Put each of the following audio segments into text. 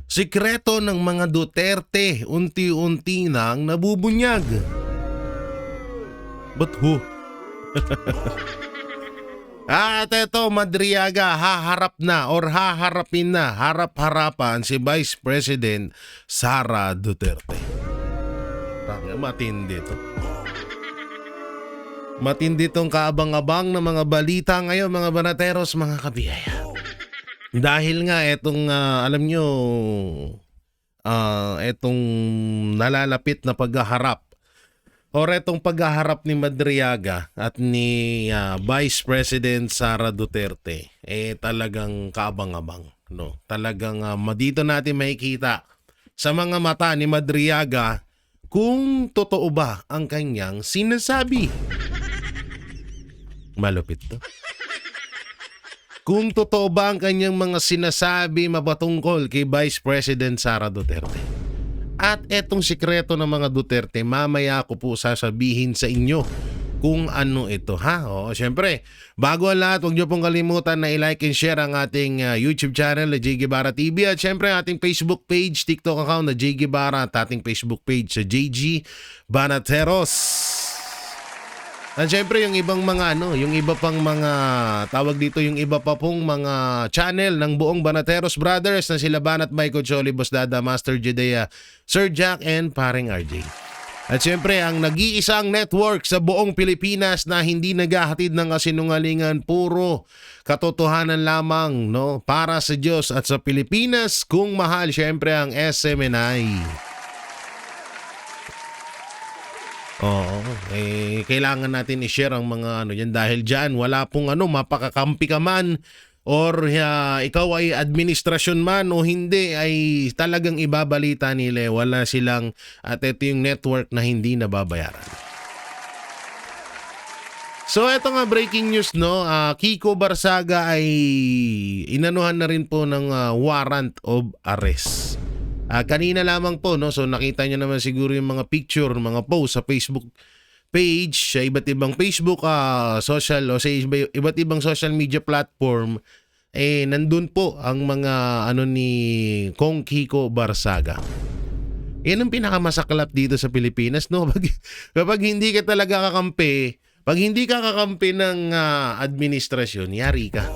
Sikreto ng mga Duterte, unti-unti nang nabubunyag. Ba't ho? At eto, Madriaga, haharapin na, harap-harapan si Vice President Sara Duterte. Matindi to. Matindi tong kaabang-abang ng mga balita ngayon, mga banateros, mga kabiyaya. Dahil nga etong alam nyo, etong nalalapit na paghaharap or etong paghaharap ni Madriaga at ni Vice President Sara Duterte, talagang kaabang-abang. No? Talagang dito natin makikita sa mga mata ni Madriaga kung totoo ba ang kanyang sinasabi. Malupit to. Kung totoo ba ang kanyang mga sinasabi mapatungkol kay Vice President Sara Duterte. At etong sikreto ng mga Duterte, mamaya ko po sasabihin sa inyo kung ano ito, ha? O, syempre, bago ang lahat, huwag niyo pong kalimutan na i-like and share ang ating YouTube channel na J. Guevara TV at syempre ating Facebook page, TikTok account na J. Guevara at ating Facebook page sa JG Banateros. At syempre yung ibang mga yung iba pang mga tawag dito, yung iba pa pong mga channel ng buong Banateros Brothers na sila Banat Michael Choli, Boss Dada, Master Jedea, Sir Jack and Paring RJ. At syempre ang nag-iisang network sa buong Pilipinas na hindi naghahatid ng kasinungalingan, puro katotohanan lamang, no, para sa Diyos at sa Pilipinas kung mahal, syempre ang SMNI. Oo, kailangan natin i-share ang mga yan dahil diyan wala pong mapakakampi ka man or ikaw ay administrasyon man o hindi, ay talagang ibabalita nila, wala silang, at ito yung network na hindi nababayaran. So eto nga, breaking news, no, Kiko Barsaga ay inanuhan na rin po ng warrant of arrest. Kanina lamang po, no, so nakita niyo naman siguro yung mga picture, mga post sa Facebook page, sa iba't ibang Facebook, social o sa iba't ibang social media platform, nandun po ang mga ni Kong Kiko Barsaga. Yan ang pinakamasaklap dito sa Pilipinas, no? Kapag hindi ka talaga kakampi, pag hindi ka kakampi ng administrasyon, yari ka.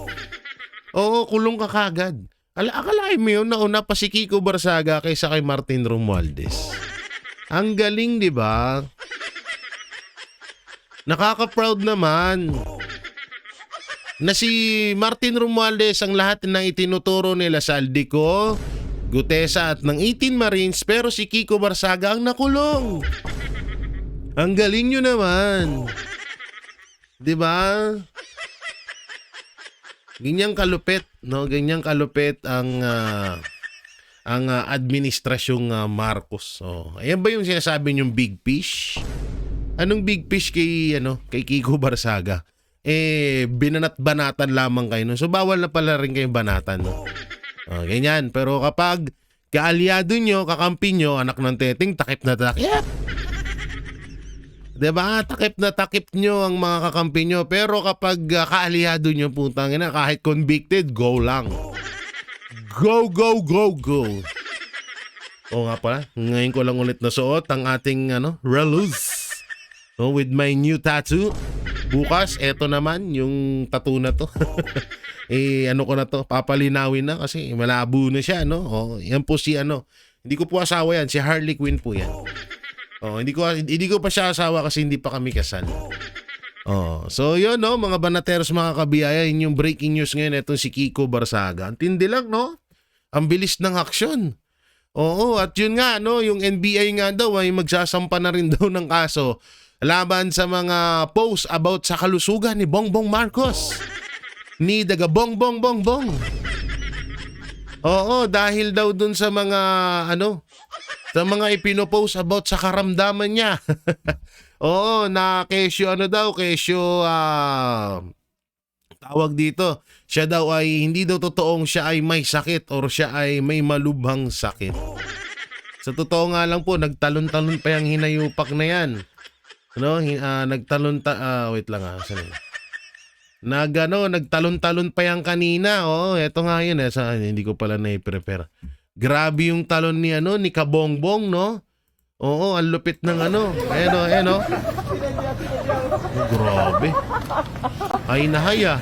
Oo, kulong ka kagad. Akalain mo yun, nauna pa si Kiko Barsaga kaysa kay Martin Romualdez. Ang galing, di ba? Nakaka-proud naman na si Martin Romualdez ang lahat ng itinuturo nila sa Aldico, Gutesa at ng 18 Marines, pero si Kiko Barsaga ang nakulong. Ang galing nyo naman. Di ba? Ganyang kalupit, no? Ganyang kalupit ang administrasyong Marcos. So, ayan ba yung sinasabi niyong big fish? Anong big fish kay Kiko Barsaga? Binanat-banatan lamang kayo, no? So bawal na pala rin kayong banatan, no? Ganyan. Pero kapag kaalyado nyo, kakampi nyo, anak ng teting, takip na takip. Diba? Takip na takip nyo ang mga kakampi nyo. Pero kapag kaalyado nyo, putang ina, kahit convicted, go lang. Go, go, go, go. O nga pala, ngayon ko lang ulit nasuot ang ating reluz. So, with my new tattoo. Bukas, eto naman, yung tattoo na to. Ko na to, papalinawin na kasi malabo na siya, no? Yan po si hindi ko po asawa yan, si Harley Quinn po yan. Hindi ko pa siya asawa kasi hindi pa kami kasal. So yun, no, mga banateros, mga kabiyaya, yun yung breaking news ngayon, itong si Kiko Barsaga. Ang tindi lang, no? Ang bilis ng aksyon. Oo, at yun nga, no, yung NBI nga daw ay magsasampa na rin daw ng kaso laban sa mga posts about sa kalusugan ni Bongbong Marcos. Ni Daga Bongbong. Oo, dahil daw dun sa mga sa mga ipinopost about sa karamdaman niya. Oo, na kesyo tawag dito, siya daw ay hindi daw totoong siya ay may sakit or siya ay may malubhang sakit. Sa totoo nga lang po, nagtalon-talon pa yung hinayupak na yan. Wait lang nagtalon-talon pa yan kanina. Eto nga yun, hindi ko pala na-prepare. Grabe yung talon ni ano, ni Kabongbong, no? Oo, ang lupit ng ano. Ayan o, ayan o. Oh, grabe. Ay nahay ah.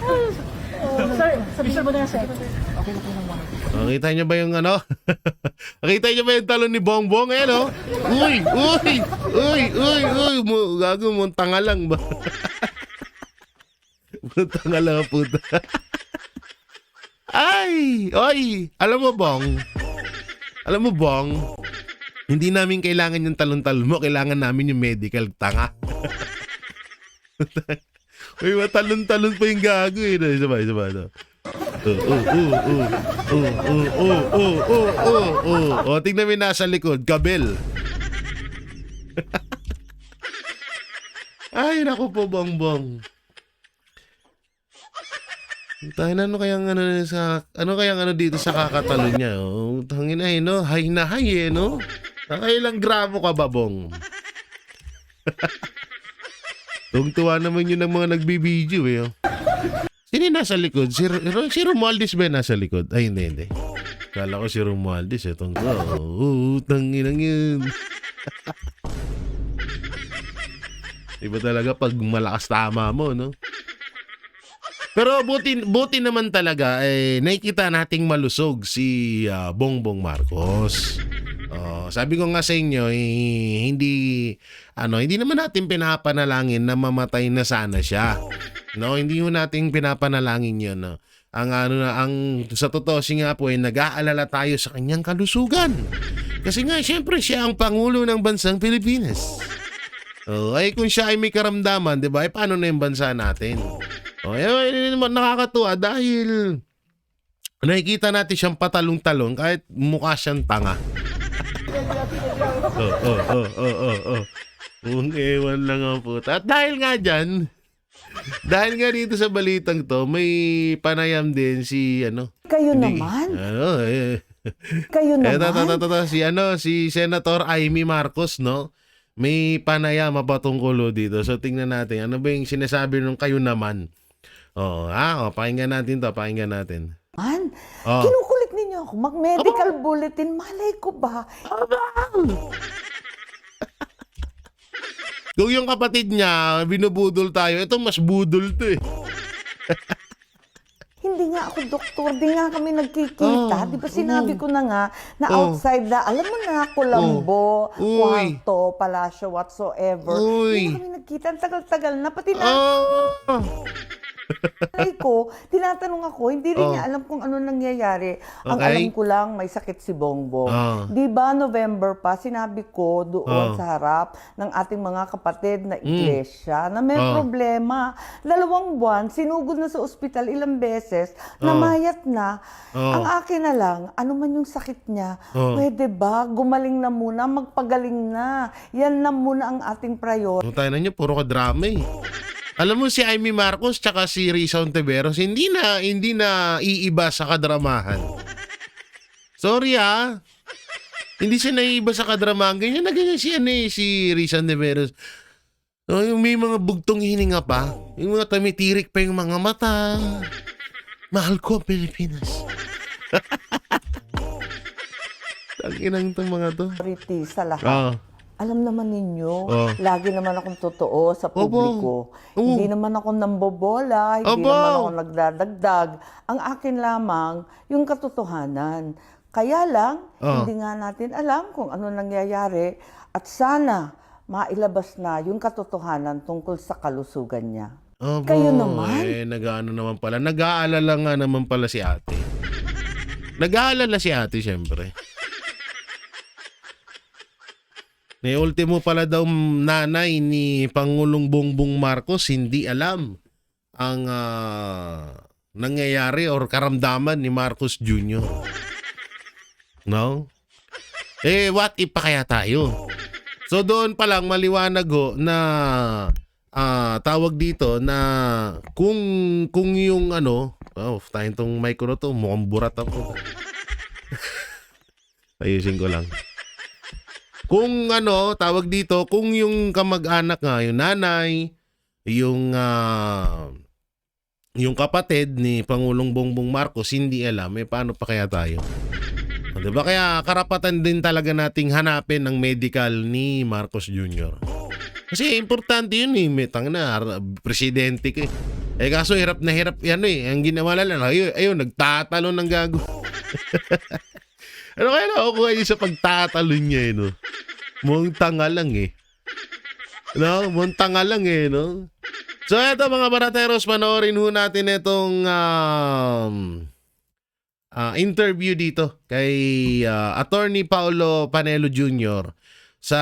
Sir, sabihin mo na sir. Okay na po ng mga. Nakita niyo ba yung ano? Nakita niyo ba yung talon ni Bongbong? Ayan o. Uy, uy, uy, uy, uy. Gago, muntanga lang ba? Muntanga lang ang puta. Ay, oy. Alam mo, Bong? Alam mo, Bong? Hindi namin kailangan yung talon-talon mo. Kailangan namin yung medical tanga. Uy, matalon-talon pa yung gago eh. Sabay. O, tingnan mo yung nasa likod. Kabel. Ay, naku po, Bongbong. Tayo na, ano kayang ano dito sa kakatalo niya? Oh, tangin na eh, no? Hay na hay eh, no? Nakailang gramo ka ba, Bong? Tungtuwa naman yun ng mga nagbibideo eh. Oh. Sino yung nasa likod? Si Romualdez ba yung nasa likod? Ay, hindi. Kala ko si Romualdez eh. Tungtuwa. Tangin yun. Iba talaga pag malakas tama mo, no? Pero buti naman talaga nakikita nating malusog si Bongbong Marcos. Sabi ko nga sa inyo, hindi naman natin pinapanalangin na mamatay na sana siya. No, hindi mo natin pinapanalangin 'yon, no. Ang sa totoo nga po nag-aalala tayo sa kanyang kalusugan. Kasi nga syempre siya ang pangulo ng bansang Pilipinas. Ay kung siya ay may karamdaman, 'di ba? Paano na 'yung bansa natin? Nakakatuwa dahil nakikita natin siyang patalong-talong kahit mukha siyang tanga. Kung ewan lang ang puta. At dahil nga dito sa balitang to, may panayam din si Kayo naman? Kayo naman? Si Senator Amy Marcos, no? May panayam patungkol dito. So tingnan natin, ano ba yung sinasabi nung kayo naman? Pakinggan natin. Man, kinukulit ninyo ako. Mag-medical bulletin, malay ko ba? Kung yung kapatid niya, binubudol tayo, ito mas budol to eh. Hindi nga ako doktor, di nga kami nagkikita. Di ba sinabi ko na nga, na outside na, alam mo na, Colombo, Cuarto, Palacio, whatsoever. Hindi na kami nagkita, ang tagal-tagal na, pati na. Ko, tinatanong ako, hindi rin niya alam kung ano nangyayari. Ang alam ko lang, may sakit si Bongbong. Di ba November pa, sinabi ko doon sa harap ng ating mga kapatid na iglesia na may problema. 2 buwan, sinugod na sa ospital ilang beses, namayat na. Ang akin na lang, ano man yung sakit niya, pwede ba gumaling na muna, magpagaling na. Yan na muna ang ating priority. Tayo na niyo, puro ka drama eh. Alam mo si Amy Marcos tsaka si Risa Ontiveros hindi na iiba sa kadramahan. Sorry Hindi siya naiiba sa kadramahan. Ganyan na ganyan si Risa Ontiveros. So, yung may mga bugtong hininga pa, yung mga tamitirik pa yung mga mata. Mahal ko Pilipinas. Tanginang itong mga to. Sa lahat. Alam naman ninyo, lagi naman akong totoo sa publiko. Hindi naman ako nambobola, hindi naman ako nagdadagdag. Ang akin lamang, yung katotohanan. Kaya lang, hindi nga natin alam kung ano nangyayari. At sana, mailabas na yung katotohanan tungkol sa kalusugan niya. Kayo naman? Nag-ano naman pala. Nag-aalala nga naman pala si ate. Nag-aalala si ate, syempre. Ultimo pala daw nanay ni Pangulong Bongbong Marcos hindi alam ang nangyayari or karamdaman ni Marcos Jr. No? What if pa kaya tayo? So doon pa lang maliwanag na tawag dito na kung yung tayong tong mic ko na to, mukhang burat ako. Ayusin ko lang. Kung tawag dito, kung yung kamag-anak nga, yung nanay, yung kapatid ni Pangulong Bongbong Marcos hindi alam, paano pa kaya tayo? 'Di ba? Kaya karapatan din talaga nating hanapin ang medical ni Marcos Jr. Kasi importante yun eh. Metang na, presidente ka eh. Kaso hirap na hirap yan eh. Ang ginawa lang, ayun, nagtatalon ng gago. Ano kaya nakukuha niyo sa pagtatalon niya eh, no? Mukhang tanga lang eh. No? Mukhang tanga lang eh, no? So eto mga barateros, panoorin ho natin itong interview dito kay Attorney Paulo Panelo Jr. sa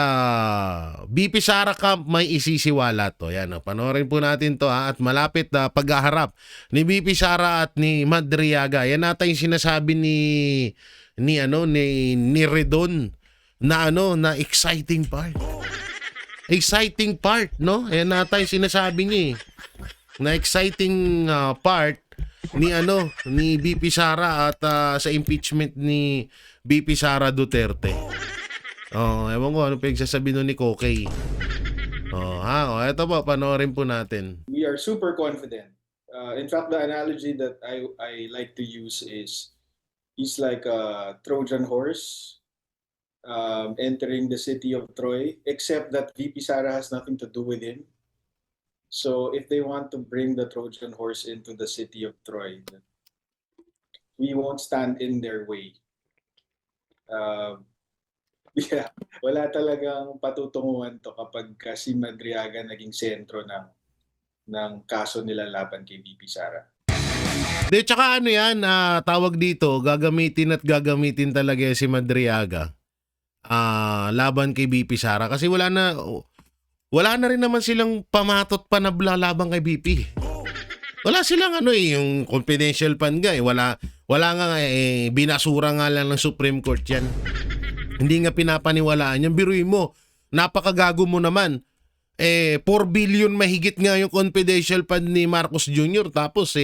BP Sara Camp May Isisiwala to. Yan, panoorin po natin to at malapit na paghaharap ni BP Sara at ni Madriaga. Yan nata yung sinasabi ni Redon na na exciting part. Exciting part, no? Yan nata yung sinasabi niya eh. Na exciting part ni BP Sara at sa impeachment ni BP Sara Duterte. Ewan ko ano pinagsasabi nun ni Kokey. Eto po, panoorin po natin. We are super confident. In fact, the analogy that I like to use is he's like a Trojan horse entering the city of Troy, except that VP Sara has nothing to do with him. So if they want to bring the Trojan horse into the city of Troy, we won't stand in their way. Yeah, wala talagang patutunguhan to kapag si Madriaga naging sentro ng kaso nila laban kay VP Sara. De, tsaka yan, tawag dito, gagamitin talaga si Madriaga laban kay BP Sara kasi wala na rin naman silang pamatot pa na laban kay BP. Wala silang yung confidential fund nga wala nga binasura nga lang ng Supreme Court yan. Hindi nga pinapaniwalaan yan. Biruin mo, napakagago mo naman. 4 billion mahigit nga yung confidential fund ni Marcos Jr. Tapos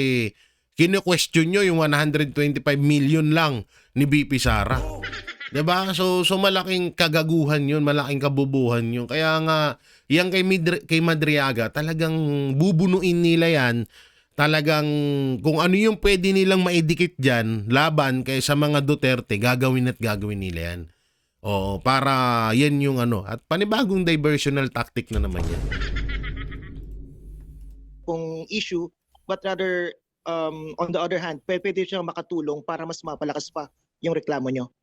kino-question nyo yung 125 million lang ni BP Sara. Diba? So malaking kagaguhan yun, malaking kabubuhan yun. Kaya nga, yan kay Madriaga, talagang bubunuin nila yan. Talagang kung ano yung pwede nilang maidikit dyan, laban kay sa mga Duterte, gagawin nila yan. Para yan yung at panibagong diversional tactic na naman yan. Kung issue, but rather on the other hand, pwede siyang makatulong para mas mapalakas pa yung reklamo nyo.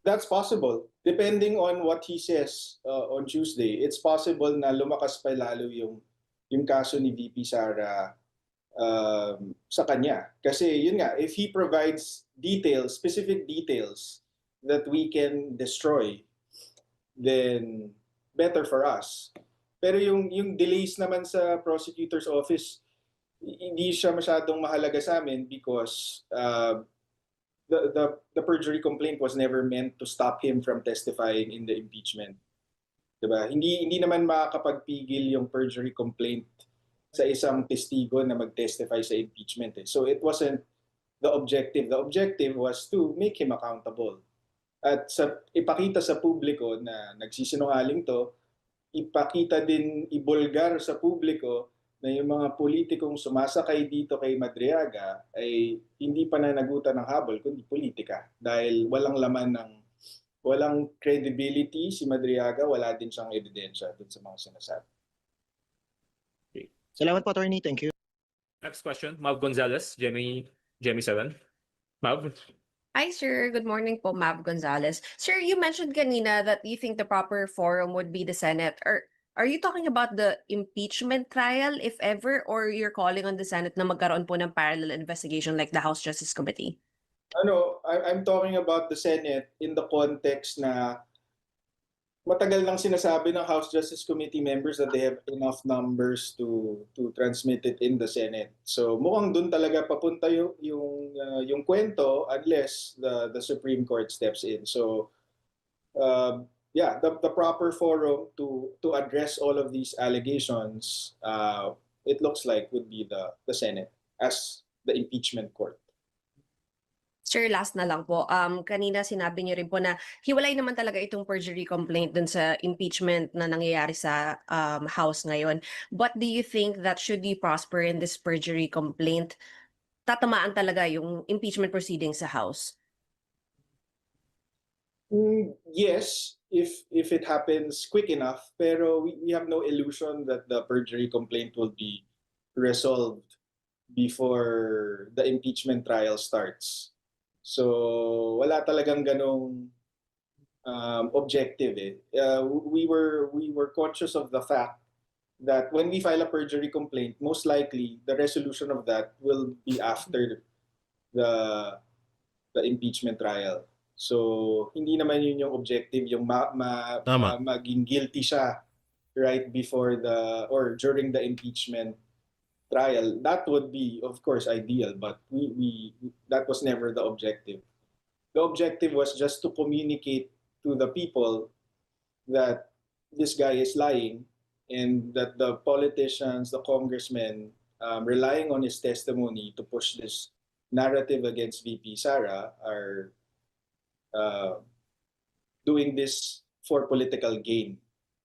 That's possible. Depending on what he says on Tuesday, it's possible na lumakas pa lalo yung kaso ni VP Sara sa kanya. Kasi yun nga, if he provides details, specific details that we can destroy, then better for us. Pero yung delays naman sa prosecutor's office, hindi siya masyadong mahalaga sa amin because the perjury complaint was never meant to stop him from testifying in the impeachment. Diba? Hindi naman makakapagpigil yung perjury complaint sa isang testigo na mag-testify sa impeachment. So it wasn't the objective. The objective was to make him accountable. At ipakita sa publiko na nagsisinungaling to, ipakita din, ibulgar sa publiko na yung mga politikong sumasakay dito kay Madriaga ay hindi pananagutan ng habol, kundi politika. Dahil walang credibility si Madriaga, wala din siyang ebidensya dun sa mga sinasabi. Salamat po, Attorney. Thank you. Next question, Mav Gonzalez, Jemmy 7. Mav? Hi, sir. Good morning po, Mav Gonzalez. Sir, you mentioned kanina that you think the proper forum would be the Senate. Are you talking about the impeachment trial, if ever, or you're calling on the Senate na magkaroon po ng parallel investigation like the House Justice Committee? I'm talking about the Senate in the context na matagal nang sinasabi ng House Justice Committee members that they have enough numbers to transmit it in the Senate. So mukhang dun talaga papunta yung kwento unless the Supreme Court steps in. So the proper forum to address all of these allegations, it looks like would be the Senate as the impeachment court. Sir, last na lang po. Kanina sinabi niyo rin po na hiwalay naman talaga itong perjury complaint dun sa impeachment na nangyayari sa House ngayon. But do you think that should you prosper in this perjury complaint, tatamaan talaga yung impeachment proceedings sa House? Yes, if it happens quick enough, pero we have no illusion that the perjury complaint will be resolved before the impeachment trial starts. So wala talagang ganong objective eh. We were conscious of the fact that when we file a perjury complaint, most likely the resolution of that will be after the impeachment trial. So hindi naman yun yung objective, yung Tama. maging guilty siya right before the or during the impeachment trial. That would be, of course, ideal, but we that was never the objective. The objective was just to communicate to the people that this guy is lying and that the politicians, the congressmen, relying on his testimony to push this narrative against VP Sara are doing this for political gain,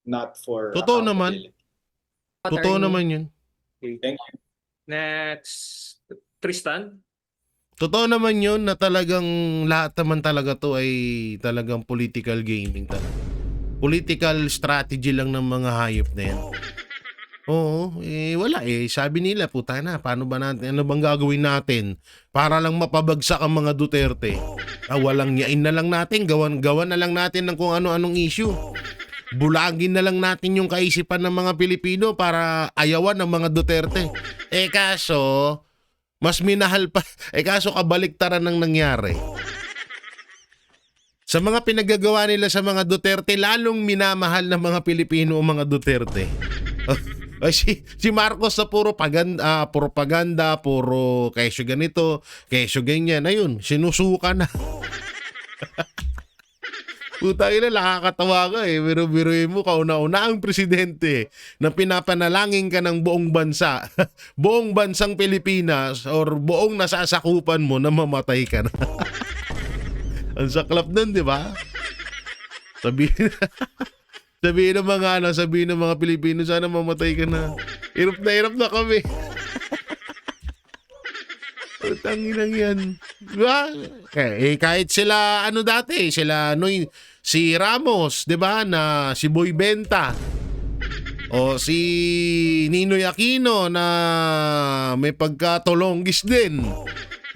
not for Totoo naman. accountability. Totoo Attorney. naman yun. Okay. Thank you. Next, Tristan. Totoo naman yun na talagang lahat naman talaga to ay talagang political gaming talaga. Political strategy lang ng mga hayop na yan. Oo, wala sabi nila, puta na, paano ba natin, ano bang gagawin natin para lang mapabagsak ang mga Duterte? Walang yain na lang natin, gawan na lang natin ng kung ano-anong issue. Bulagin na lang natin yung kaisipan ng mga Pilipino para ayawan ng mga Duterte. Kaso, mas minahal pa, kaso kabaliktaran ng nangyari. Sa mga pinagagawa nila sa mga Duterte, lalong minamahal ng mga Pilipino ang mga Duterte. Si Marcos sa puro propaganda, puro kesyo ganito, kesyo ganyan. Ayun, sinusuka na. Putang ina, nakakatawa ka Biro-biruin mo, kauna-una ang presidente na pinapanalangin ka ng buong bansa, buong bansang Pilipinas or buong nasasakupan mo na mamatay ka na. Ang saklap nun, di ba? Sabihin ng mga Pilipino, sana mamatay ka na. Hirap na kami. Putang inang yan. Diba? Kahit sila, si Ramos, diba, na si Boy Benta, o si Ninoy Aquino na may pagkatolonggis din.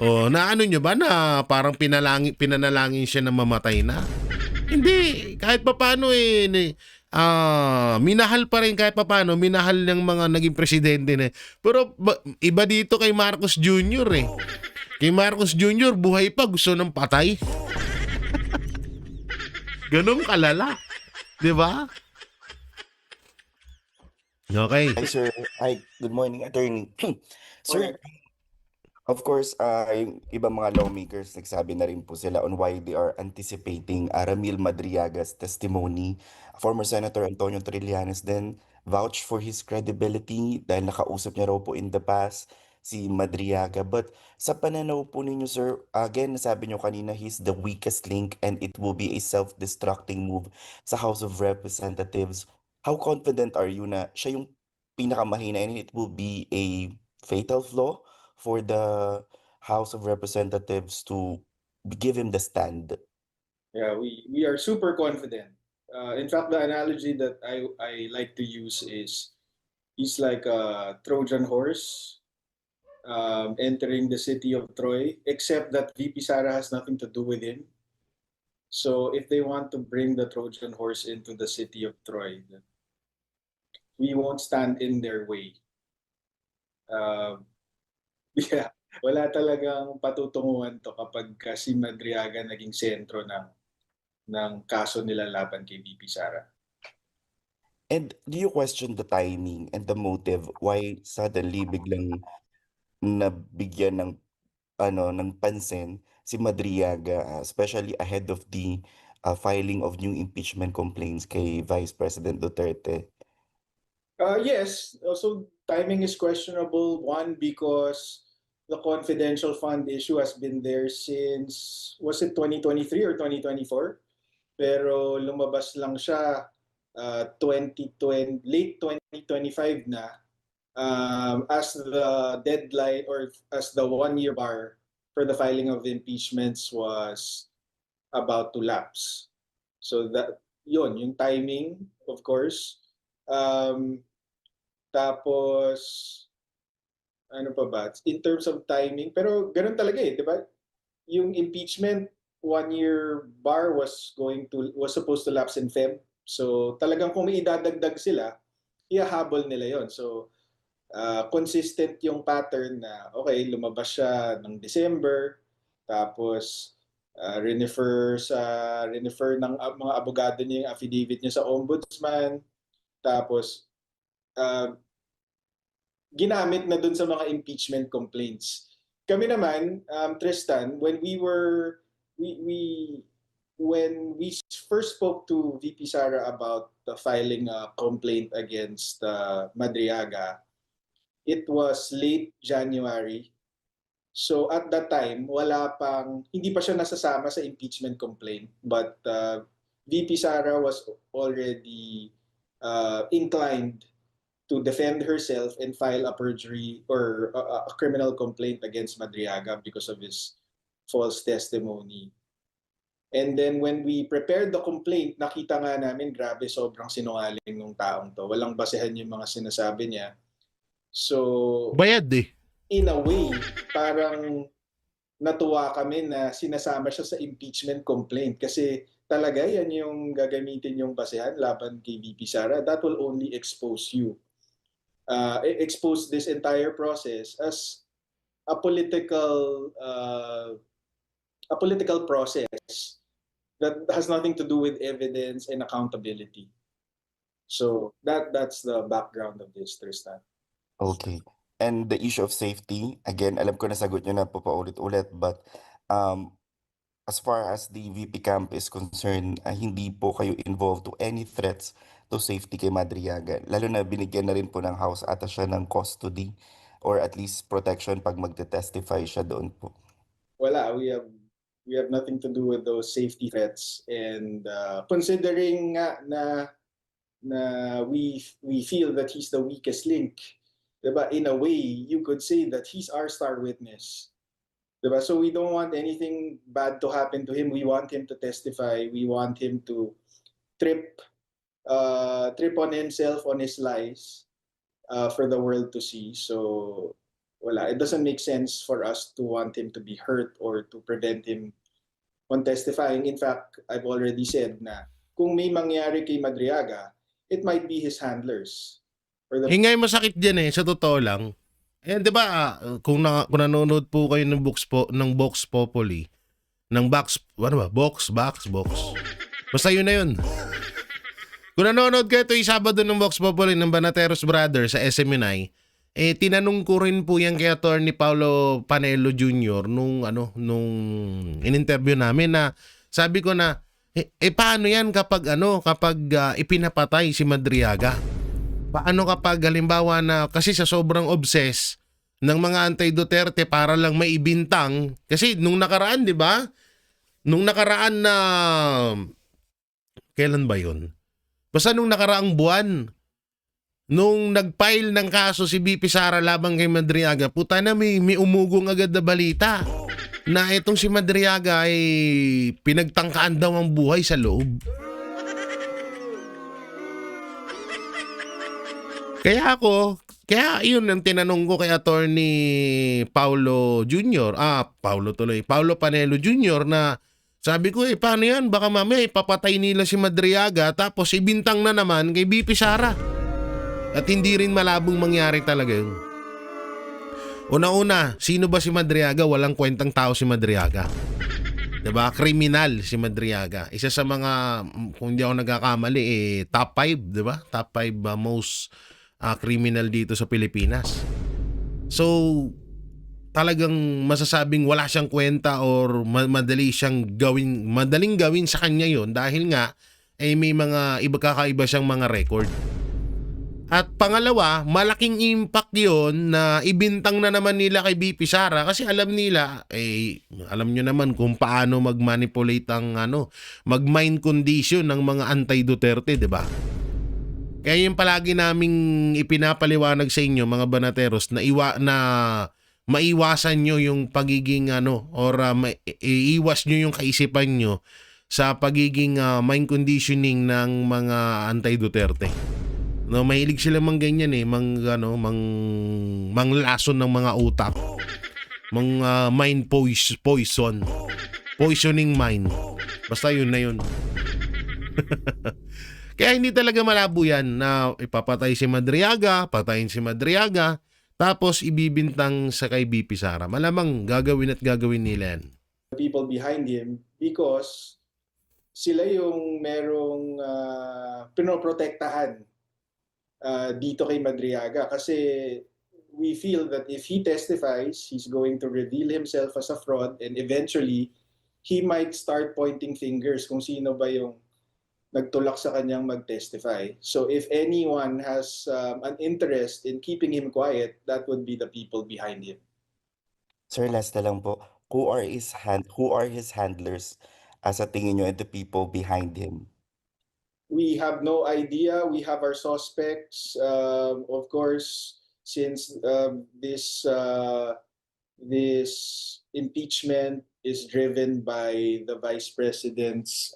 O na nyo ba na parang pinanalangin siya na mamatay na? Hindi. Kahit papaano minahal pa rin kahit papaano, minahal ng mga naging presidente na. Pero iba dito kay Marcos Jr. Kay Marcos Jr. buhay pa, gusto ng patay. Ganun kalala. Di ba? Okay. Hi, sir. Hi, good morning, attorney. Sir, of course, yung ibang mga lawmakers, nagsabi na rin po sila on why they are anticipating Ramil Madriaga's testimony. Former Senator Antonio Trillanes then vouched for his credibility dahil nakausap niya raw po in the past si Madriaga. But sa pananaw po ninyo, sir, again, nasabi niyo kanina, he's the weakest link and it will be a self-destructing move sa House of Representatives. How confident are you na siya yung pinakamahina and it will be a fatal flaw for the House of Representatives to give him the stand? Yeah, we are super confident. In fact, the analogy that I like to use is he's like a Trojan horse entering the city of Troy, except that VP Sara has nothing to do with him. So if they want to bring the Trojan horse into the city of Troy, we won't stand in their way. Yeah, wala talagang patutunguhan to kapag si Madriaga naging sentro ng kaso nila laban kay VP Sara. And do you question the timing and the motive why suddenly biglang nabigyan ng pansin si Madriaga, especially ahead of the filing of new impeachment complaints kay Vice President Duterte? Yes, also timing is questionable. One, because the confidential fund issue has been there since, was it 2023 or 2024? Pero lumabas lang siya 2020, late 2025 na as the deadline or as the 1-year bar for the filing of impeachments was about to lapse. So that yung timing, of course. Tapos ano pa ba? In terms of timing, pero ganun talaga eh, 'di ba? Yung impeachment 1-year bar was supposed to lapse in Feb. So talagang kung may idadagdag sila, ihahabol nila yon. So consistent yung pattern na okay, lumabas siya ng December, tapos renefer ng mga abogado niya yung affidavit niya sa ombudsman, tapos ginamit na dun sa mga impeachment complaints. Kami naman, Tristan, when we first spoke to VP Sara about filing a complaint against Madriaga, it was late January. So at that time, hindi pa siya nasasama sa impeachment complaint, but VP Sara was already inclined to defend herself and file a perjury or a criminal complaint against Madriaga because of his false testimony. And then when we prepared the complaint, nakita nga namin, grabe, sobrang sinungaling ng taong to. Walang basehan yung mga sinasabi niya. So, Bayad eh. in a way, parang natuwa kami na sinasama siya sa impeachment complaint kasi talaga yan yung gagamitin yung basehan laban kay VP Sara. That will only expose you. Expose this entire process as a political process that has nothing to do with evidence and accountability. So that's the background of this, Tristan. Okay. And the issue of safety, again, alam ko nasagot nyo na po paulit-ulit, but as far as the VP camp is concerned, hindi po kayo involved to any threats to safety kay Madriaga. Lalo na binigyan na rin po ng house ata siya ng custody or at least protection pag magte-testify siya doon po. Wala, we have nothing to do with those safety threats, and considering nga na we feel that he's the weakest link, diba? In a way, you could say that he's our star witness. Diba? So we don't want anything bad to happen to him. We want him to testify. We want him to trip on himself, on his lies, for the world to see. So wala, it doesn't make sense for us to want him to be hurt or to prevent him on testifying. In fact, I've already said na kung may mangyari kay Madriaga, it might be his handlers. Hingay masakit diyan eh, sa totoo lang. Eh, 'di ba, kung nanonood po kayo ng Vox Populi, ng Box Box. Basta yun na yun. Kung nanonood kayo ito yung Sabado ng Vox Populi ng Banateros Brothers sa SMNI, tinanong ko rin po yan kay Attorney Paulo Panelo Jr. nung in-interview namin na sabi ko na paano yan kapag ipinapatay si Madriaga? Paano kapag halimbawa na kasi sa sobrang obsess ng mga anti-Duterte para lang maibintang, kasi nung nakaraan, 'di ba? Nung nakaraan na kailan ba 'yon? Basta nung nakaraang buwan, nung nag-file ng kaso si VP Sara labang kay Madriaga, puta na may umugong agad na balita na itong si Madriaga ay pinagtangkaan daw ang buhay sa loob. Kaya yun ang tinanong ko kay Attorney Paulo Jr. Paulo Panelo Jr. na sabi ko paano yan? Baka mamaya ipapatay nila si Madriaga tapos ibintang na naman kay VP Sara. At hindi rin malabong mangyari talaga yun. Una-una, sino ba si Madriaga? Walang kwentang tao si Madriaga. Diba? Kriminal si Madriaga. Isa sa mga, kung hindi ako nagkakamali, top 5, diba? Top 5 most criminal dito sa Pilipinas. So, talagang masasabing wala siyang kwenta or madaling gawin sa kanya yon dahil nga may mga kakaiba siyang mga record. At pangalawa, malaking impact yon na ibintang na naman nila kay VP Sara kasi alam nila, alam nyo naman kung paano mag-manipulate mag-mind condition ng mga anti-Duterte, di ba? Kaya yung palagi naming ipinapaliwanag sa inyo mga banateros na maiwasan nyo yung pagiging iiwas nyo yung kaisipan nyo sa pagiging mind conditioning ng mga anti-Duterte. No, mahilig sila ganyan manglason ng mga utak. Mind poison. Poisoning mind. Basta yun na yun. Kaya hindi talaga malabo yan na ipapatay si Madriaga, patayin si Madriaga, tapos ibibintang sa kay BP Sara. Malamang gagawin nila yan. People behind him because sila yung merong pinoprotektahan dito kay Madriaga kasi we feel that if he testifies, he's going to reveal himself as a fraud and eventually he might start pointing fingers kung sino ba yung nagtulak sa kanyang mag-testify. So if anyone has an interest in keeping him quiet, that would be the people behind him. Sir, last na lang po. Who are his handlers sa tingin nyo and the people behind him? We have no idea. We have our suspects. Of course, since this impeachment is driven by the vice president's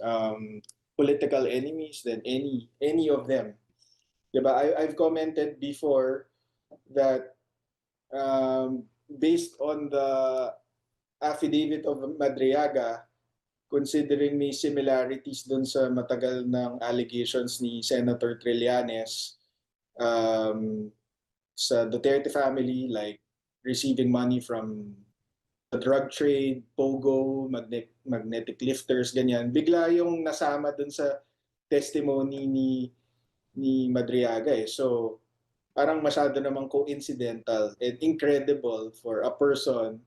political enemies, then any of them. Diba? I've commented before that based on the affidavit of Madriaga, considering may similarities dun sa matagal ng allegations ni Senator Trillanes sa Duterte family, like receiving money from the drug trade, pogo, magnetic lifters, ganyan. Bigla yung nasama dun sa testimony ni Madriaga eh. So parang masyado namang coincidental and incredible for a person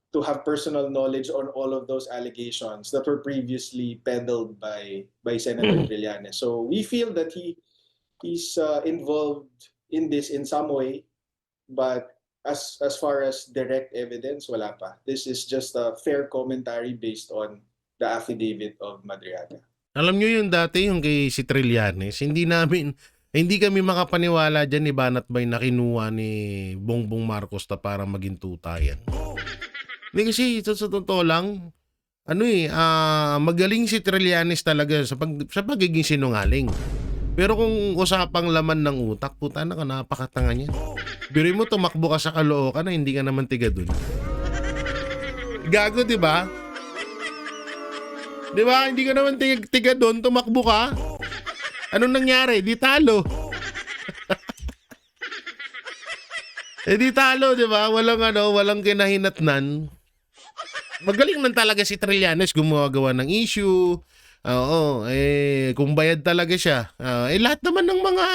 to have personal knowledge on all of those allegations that were previously peddled by Senator Trillanes. So we feel that he's involved in this in some way, but as far as direct evidence, wala pa. This is just a fair commentary based on the affidavit of Madriaga. Alam nyo yung dati, yung kay si Trillanes, hindi kami makapaniwala dyan ni Banat Bay na kinuha ni Bongbong Marcos para maging tutayan. Hindi kasi sa totoo lang, magaling si Trillanes talaga sa pagiging sinungaling. Pero kung usapang laman ng utak, puta na ka, napakatanga niya. Biro mo, tumakbo ka sa Caloocan na hindi ka naman tiga dun. Gago, di ba? Di ba? Hindi ka naman tiga dun, tumakbo ka. Anong nangyari? Di talo. Di talo, di ba? Walang kinahinatnan. Magaling lang talaga si Trillanes gumagawa ng issue. Oo, kung bayad talaga siya. Lahat naman ng mga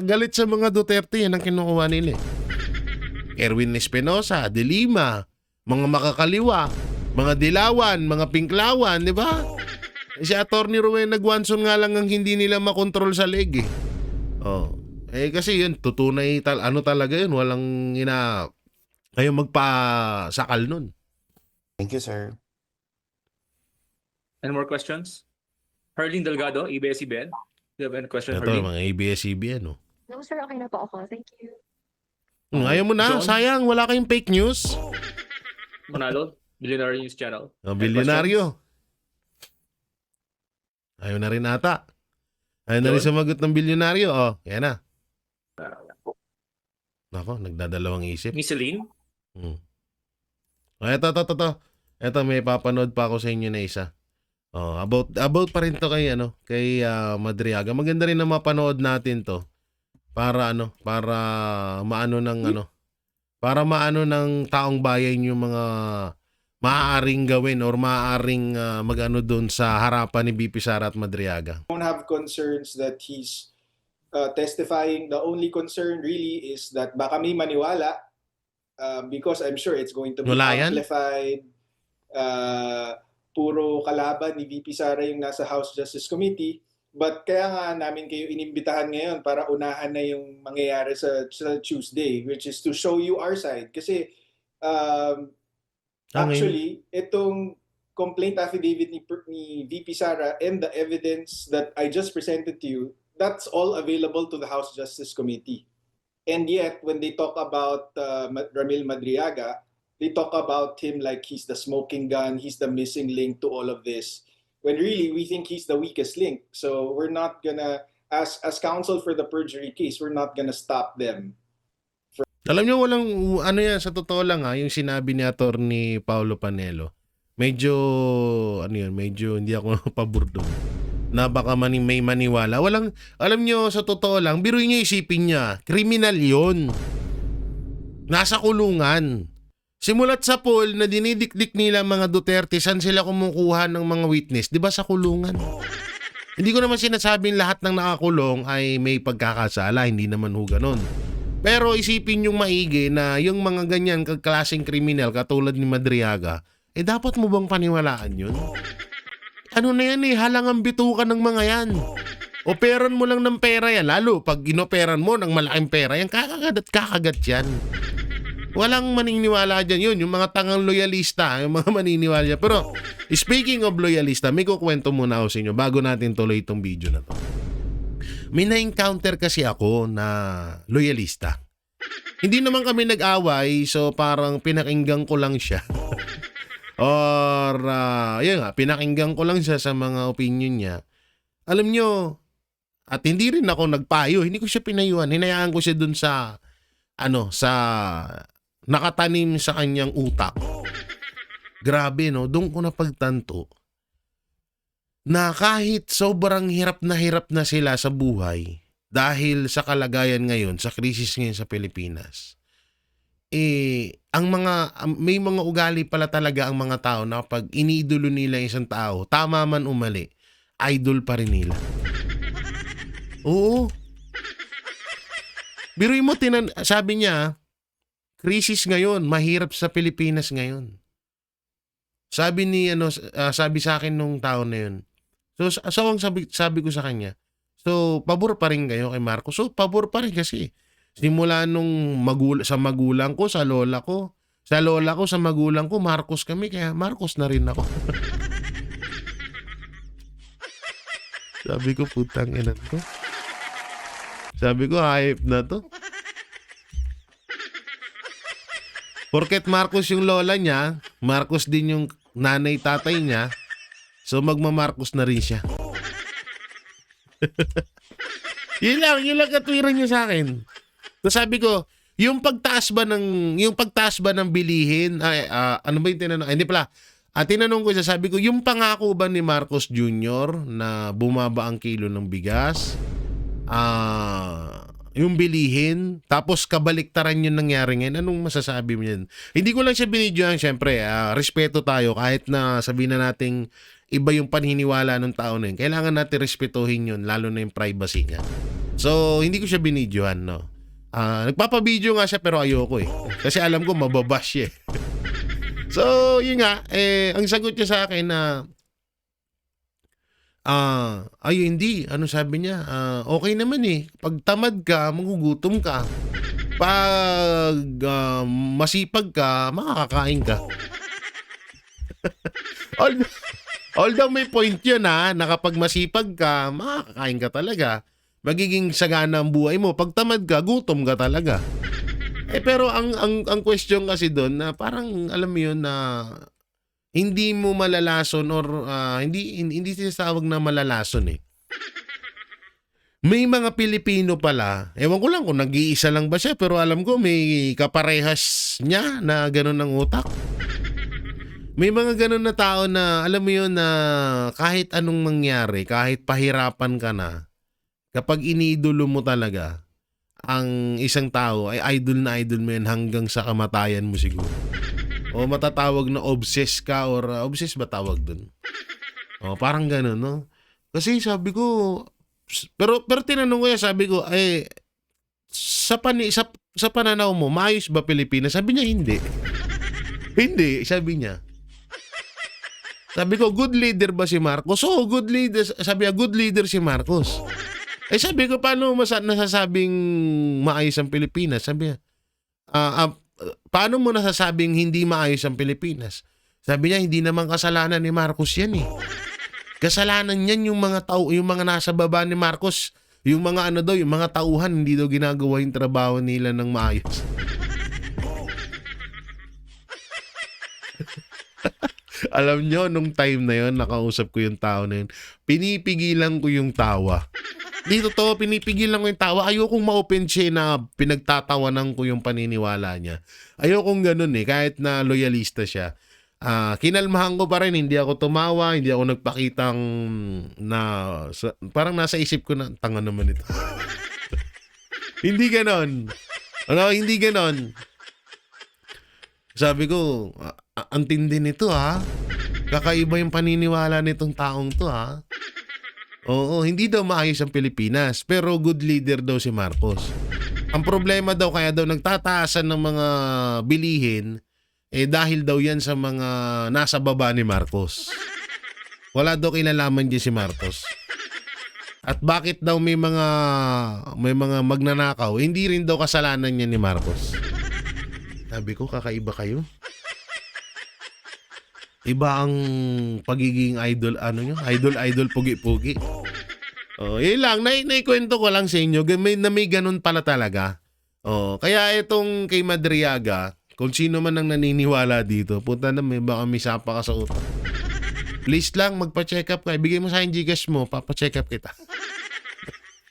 galit sa mga Duterte yan ang kinukuha nila. Erwin Espinosa, De Lima, mga makakaliwa, mga dilawan, mga pinklawan, di ba? Si Atty. Rowena Guanzon nga lang ang hindi nila makontrol sa leg eh. Kasi yun, tutunay talaga yun, walang kayo magpasakal nun. Thank you, sir. Any more questions? Herlene Delgado, ABS-CBN. Do you have any question, Ito, Herlene? mga ABS-CBN, no? No, sir. Okay na po ako. Thank you. Ayaw mo na, John? sayang, wala kayong fake news. Manalo, Billionaire News Channel. Bilyonaryo. Ayaw na rin ata. Ayaw na rin sumagot ng bilyonaryo. Yan na. Nako, nagdadalawang isip. Miss Celine? Ito, may papanood pa ako sa inyo na isa. About pa rin to kay Madriaga. Maganda rin na mapanood natin to para maano ng taong bayan yung mga maaaring gawin or maaaring doon sa harapan ni BP Sara at Madriaga. Don't have concerns that he's testifying. The only concern really is that baka may maniwala because I'm sure it's going to be Wala yan? amplified. Puro kalaban ni VP Sara yung nasa House Justice Committee. But kaya nga namin kayo inimbitahan ngayon para unahan na yung mangyayari sa Tuesday, which is to show you our side. Kasi actually, itong complaint affidavit ni VP Sara and the evidence that I just presented to you, that's all available to the House Justice Committee. And yet, when they talk about Ramil Madriaga, they talk about him like he's the smoking gun, he's the missing link to all of this. when really we think he's the weakest link. So we're not gonna, as counsel for the perjury case, we're not gonna stop them. Alam nyo, walang, ano yan, sa totoo lang yung sinabi ni Attorney Paulo Panelo, medyo, ano yun, medyo hindi ako pabor doon. Na baka may maniwala. Walang, alam nyo, sa totoo lang, biruin nyo, isipin niya, kriminal yun. Nasa kulungan. Simulat sa poll na dinidikdik nila mga Duterte, saan sila kumukuha ng mga witness? Di ba sa kulungan? Hindi ko naman sinasabing lahat ng nakakulong ay may pagkakasala, hindi naman ho ganun. Pero isipin yung maigi na yung mga ganyan kaklaseng kriminal katulad ni Madriaga, dapat mo bang paniwalaan yun? Ano na yan halangang bitukan ng mga yan. Operan mo lang ng pera yan, lalo pag inoperan mo ng malaking pera yan, kakagat at kakagat yan. Walang maniniwala dyan yun, yung mga tangang loyalista, yung mga maniniwala dyan. Pero speaking of loyalista, may kukwento muna ako sa inyo bago natin tuloy itong video na to. May na-encounter kasi ako na loyalista. Hindi naman kami nag-away, so parang pinakinggan ko lang siya. Or, yun nga, pinakinggan ko lang siya sa mga opinion niya. Alam nyo, at hindi rin ako nagpayo, hindi ko siya pinayuhan. Hinayaan ko siya dun sa, sa nakatanim sa kanyang utak. Grabe, no? Doon ko napagtanto na kahit sobrang hirap na sila sa buhay dahil sa kalagayan ngayon, sa krisis ngayon sa Pilipinas, may mga ugali pala talaga ang mga tao na pag iniidolo nila isang tao, tama man o mali, idol pa rin nila. Oo. Biruin mo, sabi niya, krisis ngayon, mahirap sa Pilipinas ngayon. Sabi sa akin nung tao na yun. So ang sabi ko sa kanya, so pabor pa rin kayo kay Marcos? So pabor pa rin kasi. Simula nung sa magulang ko, sa lola ko, sa magulang ko, Marcos kami, kaya Marcos na rin ako. Sabi ko, putang ina to. Sabi ko, hype na to. Porket Marcos yung lola niya, Marcos din yung nanay tatay niya, so magmamarcos na rin siya. yun lang katwiran niya sa akin. So sabi ko, yung pagtaas ba ng bilihin, ano ba yung tinanong? Hindi pala. Tinanong ko siya, sabi ko, yung pangako ba ni Marcos Jr. na bumaba ang kilo ng bigas, yung bilihin, tapos kabaliktaran yung nangyari ngayon, anong masasabi mo yan? Hindi ko lang siya binidyohan, syempre, respeto tayo, kahit na sabihin na nating iba yung paniniwala ng tao na yun, kailangan natin respetuhin yun, lalo na yung privacy niya. So, hindi ko siya binidyohan, no? Nagpapabidyo nga siya, pero ayoko kasi alam ko mababash siya. So, yun nga, ang sagot niya sa akin na, hindi. Ano sabi niya? Okay naman pag tamad ka, magugutom ka. Pag masipag ka, makakakain ka. Although may point yun na kapag masipag ka, makakakain ka talaga. Magiging sagana ang buhay mo. Pag tamad ka, gutom ka talaga. Pero ang question kasi doon na parang alam mo yun na hindi mo malalason or hindi tinatawag na malalason May mga Pilipino pala, ewan ko lang kung nag-iisa lang ba siya, pero alam ko may kaparehas niya na gano'n ang utak. May mga gano'n na tao na alam mo yun na kahit anong mangyari, kahit pahirapan ka na, kapag iniidolo mo talaga ang isang tao, ay idol na idol mo yan hanggang sa kamatayan mo siguro. O matatawag na obsessed ka or obsessed ba tawag dun? O parang gano'n, no? Kasi sabi ko, pero tinanong ko yan, sabi ko, sa pananaw mo, maayos ba Pilipinas? Sabi niya, hindi. Hindi, sabi niya. Sabi ko, good leader ba si Marcos? Oo, good leader. Sabi niya, good leader si Marcos. Sabi ko, paano nasasabing maayos ang Pilipinas? Sabi niya, paano mo nasasabing hindi maayos ang Pilipinas? Sabi niya, hindi naman kasalanan ni Marcos yan Kasalanan niyan yung mga tao, yung mga nasa baba ni Marcos, yung mga yung mga tauhan, hindi daw ginagawa yung trabaho nila ng maayos. Alam nyo, nung time na yon nakausap ko yung tao na yun, pinipigilan ko yung tawa. Dito to, pinipigilan ko yung tawa. Ayokong ma-open siya na pinagtatawanan ko yung paniniwala niya. Ayokong ganun kahit na loyalista siya. Kinalmahan ko pa rin, hindi ako tumawa, hindi ako nagpakitang parang nasa isip ko na, tanga naman ito. Hindi ganon. Hindi ganon. Sabi ko, ang tindi nito Kakaiba yung paniniwala nitong taong to Oo, hindi daw maayos ang Pilipinas, pero good leader daw si Marcos. Ang problema daw, kaya daw nagtataasan ng mga bilihin, dahil daw yan sa mga nasa baba ni Marcos. Wala daw kinalaman dyan si Marcos. At bakit daw may mga magnanakaw, hindi rin daw kasalanan niya ni Marcos. Sabi ko, kakaiba kayo. Iba ang pagiging idol, idol, pugi-pugi. Yun lang, naikwento ko lang sa inyo, may ganun pala talaga. Kaya itong kay Madriaga, kung sino man ang naniniwala dito, punta na baka may sapa ka sa utak. Please lang, magpa-check up ka. Ibigay mo sa akin Gcash mo, papa-check up kita.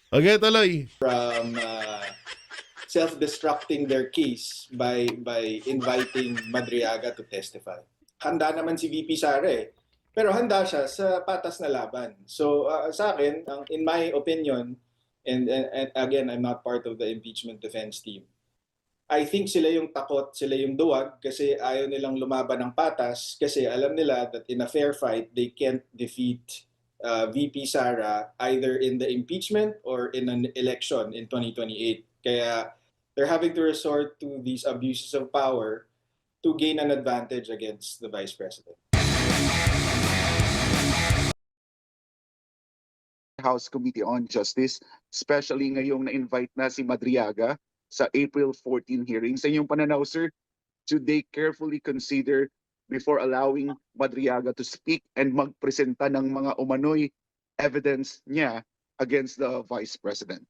Okay, tuloy. From self-destructing their case by inviting Madriaga to testify. Handa naman si VP Sara pero handa siya sa patas na laban. So sa akin, in my opinion, and again, I'm not part of the impeachment defense team, I think sila yung takot, sila yung duwag kasi ayaw nilang lumaban ng patas kasi alam nila that in a fair fight, they can't defeat VP Sara either in the impeachment or in an election in 2028. Kaya they're having to resort to these abuses of power to gain an advantage against the Vice President. House Committee on Justice, especially ngayong na-invite na si Madriaga sa April 14 hearing. Sa inyong pananaw, sir, should they carefully consider before allowing Madriaga to speak and magpresenta ng mga umano'y evidence niya against the Vice President?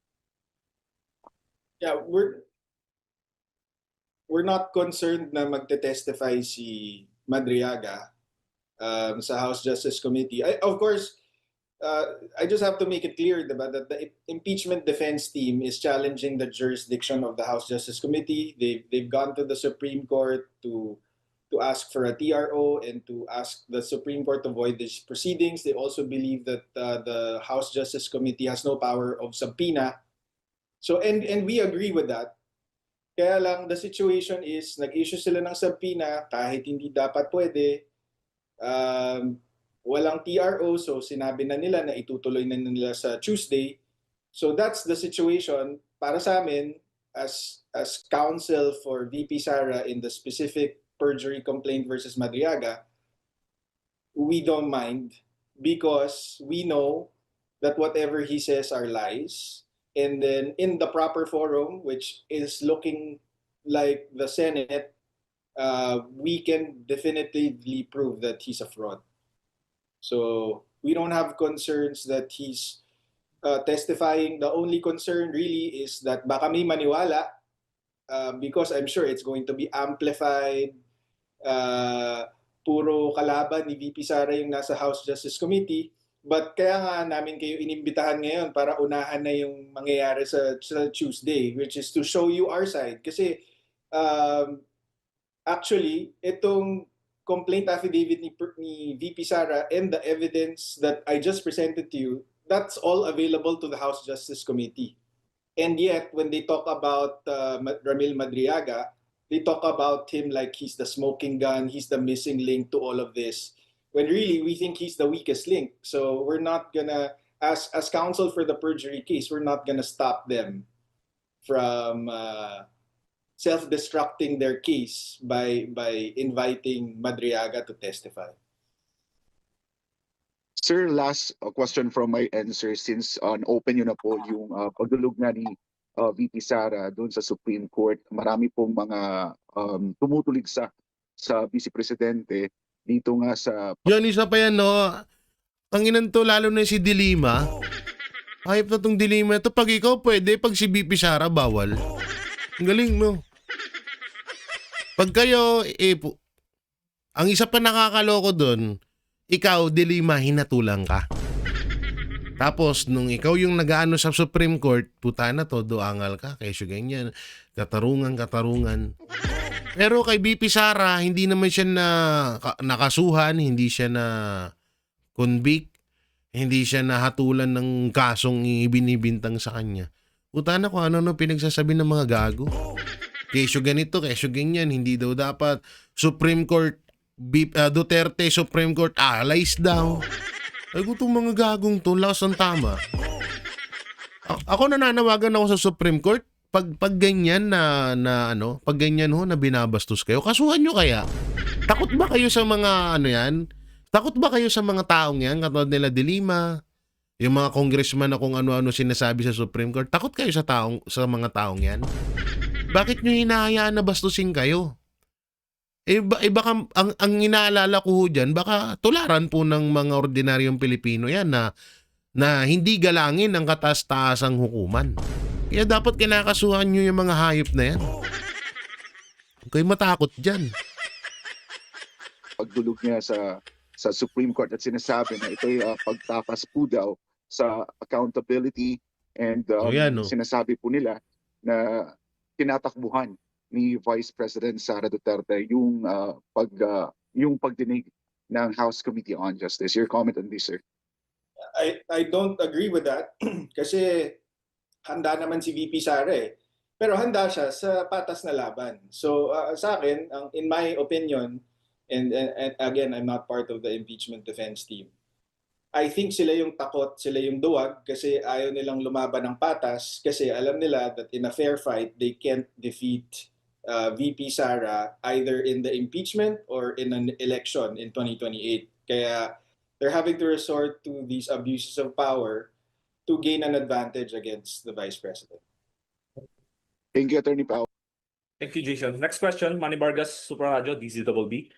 Yeah, we're not concerned na magte-testify si Madriaga sa House Justice Committee. Of course, I just have to make it clear that the impeachment defense team is challenging the jurisdiction of the House Justice Committee. They've gone to the Supreme Court to ask for a TRO and to ask the Supreme Court to void these proceedings. They also believe that the House Justice Committee has no power of subpoena. So and we agree with that. Kaya lang the situation is nag-issue sila ng subpoena kahit hindi dapat pwede. Walang TRO, so sinabi na nila na itutuloy na nila sa Tuesday. So that's the situation para sa amin as counsel for VP Sara in the specific perjury complaint versus Madriaga. We don't mind because we know that whatever he says are lies. And then in the proper forum, which is looking like the Senate, we can definitively prove that he's a fraud. So we don't have concerns that he's testifying. The only concern really is that baka may maniwala because I'm sure it's going to be amplified. Puro kalaban ni VP Sara yung nasa House Justice Committee. But kaya nga namin kayo inimbitahan ngayon para unahan na yung mangyayari sa Tuesday, which is to show you our side. Kasi actually, itong complaint affidavit ni VP Sara and the evidence that I just presented to you, that's all available to the House Justice Committee. And yet, when they talk about Ramil Madriaga, they talk about him like he's the smoking gun, he's the missing link to all of this. When really, we think he's the weakest link. So we're not gonna, as counsel for the perjury case, we're not gonna stop them from self-destructing their case by inviting Madriaga to testify. Sir, last question from my end, sir, since open yun na po yung pagdulog na ni VP Sara doon sa Supreme Court, marami pong mga tumutulig sa Vice Presidente dito nga sa... Yan, isa pa yan, no? Ang inanto, lalo na si Dilima. Hayop na tong Dilima. Ito, pag ikaw pwede, pag si VP Sara, bawal. Ang galing, no? Pag kayo, Ang isa pa nakakaloko doon, ikaw, Dilima, hinatulang ka. Tapos, nung ikaw yung nag-aano sa Supreme Court, puta na to, doangal ka, kesyo ganyan, katarungan. Pero kay BP Sara, hindi naman siya nakasuhan, hindi siya na convict, hindi siya nahatulan ng kasong ibinibintang sa kanya. Puta na kung ano pinagsasabi ng mga gago. Kesyo ganito, kesyo ganyan, hindi daw dapat. Supreme Court, Duterte Supreme Court allies daw. Ay, itong mga gagong to, lakas ng tama. Ako nananawagan ako sa Supreme Court, pag ganyan pag ganyan na binabastos kayo, kasuhan nyo kaya? Takot ba kayo sa mga yan? Takot ba kayo sa mga taong yan? Katulad nila Dilima, yung mga congressman na kung ano-ano sinasabi sa Supreme Court, takot kayo sa mga taong yan? Bakit nyo hinahayaan na bastusin kayo? Baka ang inaalala ko dyan, baka tularan po ng mga ordinaryong Pilipino yan na hindi galangin ang kataas-taasang hukuman. Kaya dapat kinakasuhan nyo yung mga hayop na yan. Huwag kayo matakot dyan. Pagdulog niya sa Supreme Court at sinasabi na ito'y pagtakas po daw sa accountability and sinasabi po nila na tinatakbuhan ni Vice President Sara Duterte yung pagdinig ng House Committee on Justice. Your comment on this, sir? I don't agree with that kasi handa naman si VP Sara eh. Pero handa siya sa patas na laban. So sa akin, in my opinion, and again, I'm not part of the impeachment defense team, I think sila yung takot, sila yung duwag kasi ayaw nilang lumaban ng patas kasi alam nila that in a fair fight, they can't defeat VP Sara either in the impeachment or in an election in 2028. Kaya they're having to resort to these abuses of power to gain an advantage against the Vice President. Thank you, Attorney Pao. Thank you, Jason. Next question, Manny Vargas, Super Radio, DZBB.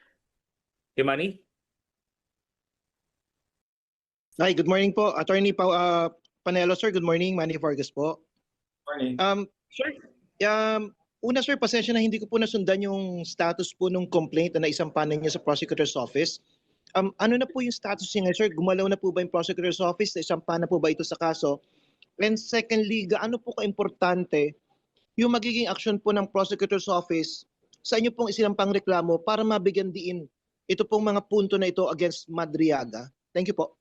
Okay, Manny? Hi, good morning po. Attorney Panelo, sir. Good morning. Manny Vargas po. Morning. Sir, una sir, pasensya na hindi ko po nasundan yung status po nung complaint na naisampanan niyo sa prosecutor's office. Ano na po yung status niya, sir? Gumalaw na po ba yung prosecutor's office? Naisampanan na po ba ito sa kaso? And secondly, gaano po ka-importante yung magiging action po ng prosecutor's office sa inyo pong isinampang reklamo para mabigyan diin ito pong mga punto na ito against Madriaga? Thank you po.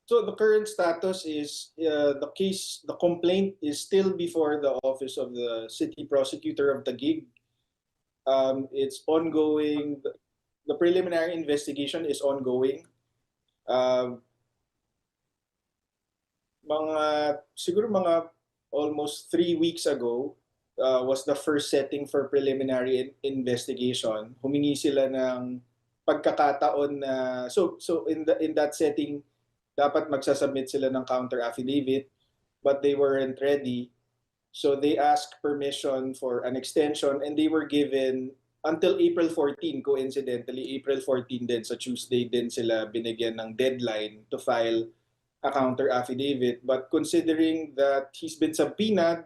So the current status is the complaint is still before the office of the city prosecutor of Taguig. It's ongoing. The preliminary investigation is ongoing. Siguro mga almost 3 weeks ago was the first setting for preliminary investigation. Humingi sila ng pagkakataon na so in that setting dapat magsasubmit sila ng counter affidavit but they weren't ready. So they asked permission for an extension and they were given until April 14. Coincidentally, April 14 din sa Tuesday din sila binigyan ng deadline to file a counter affidavit. But considering that he's been subpoenaed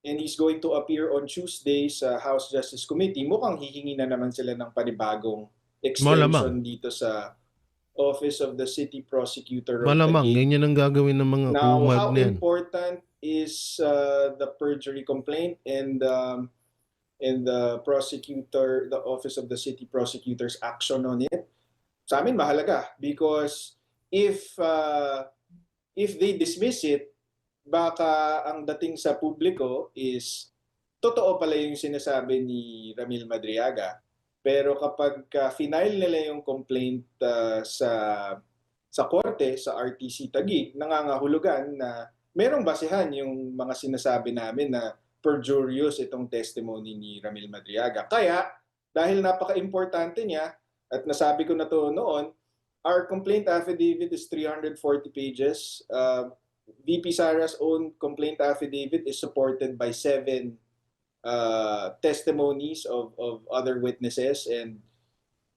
and he's going to appear on Tuesday sa House Justice Committee, mukhang hihingi na naman sila ng panibagong extension dito sa Office of the City Prosecutor of Malamang, Taguig. ganyan ang gagawin ng mga Now, kumag how na yan. important is the perjury complaint and the prosecutor, the Office of the City Prosecutor's action on it? Sa amin mahalaga because if they dismiss it, baka ang dating sa publiko is totoo pala yung sinasabi ni Ramil Madriaga. Pero kapag final nila yung complaint sa korte, sa RTC Taguig, nangangahulugan na merong basehan yung mga sinasabi namin na perjurious itong testimony ni Ramil Madriaga. Kaya, dahil napaka-importante niya, at nasabi ko na to noon, our complaint affidavit is 340 pages. VP Sara's own complaint affidavit is supported by 7 testimonies of other witnesses and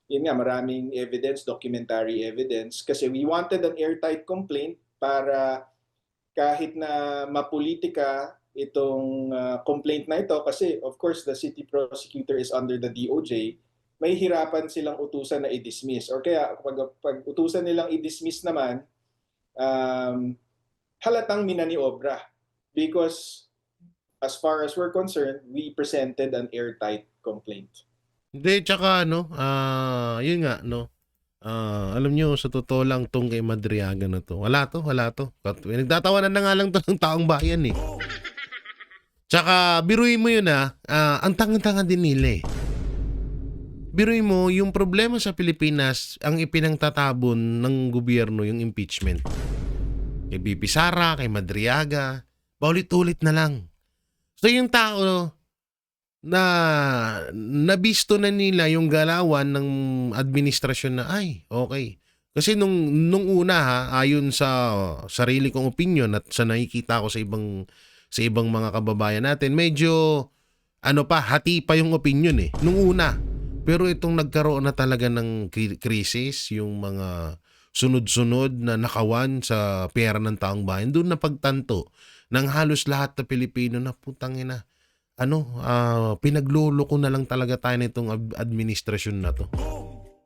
yun nga, maraming evidence, documentary evidence kasi we wanted an airtight complaint para kahit na mapolitika itong complaint na ito kasi of course the city prosecutor is under the DOJ may hirapan silang utusan na i-dismiss. Or kaya pag utusan nilang i-dismiss naman, halatang minaniobra. Because as far as we're concerned, we presented an airtight complaint. Hindi, tsaka yun nga, no? Alam nyo, sa totoo lang tong kay Madriaga na to. Wala to. Nagtatawanan na nga lang to ng taong bayan eh. Tsaka, biruin mo yun ang tangan-tangan din nila eh. Biruin mo, yung problema sa Pilipinas, ang ipinangtatabon ng gobyerno, yung impeachment. Kay BP Sara, kay Madriaga, paulit-ulit na lang. So yung tao na nabisto na nila yung galawan ng administrasyon na okay. Kasi nung una ayon sa sarili kong opinion at sa nakikita ko sa ibang mga kababayan natin, medyo hati pa yung opinion eh nung una. Pero itong nagkaroon na talaga ng krisis, yung mga sunod-sunod na nakawan sa pera ng taong bayan, doon na pagtanto ng halos lahat na Pilipino na putang ina. Pinagluloko na lang talaga tayo nitong administrasyon na to.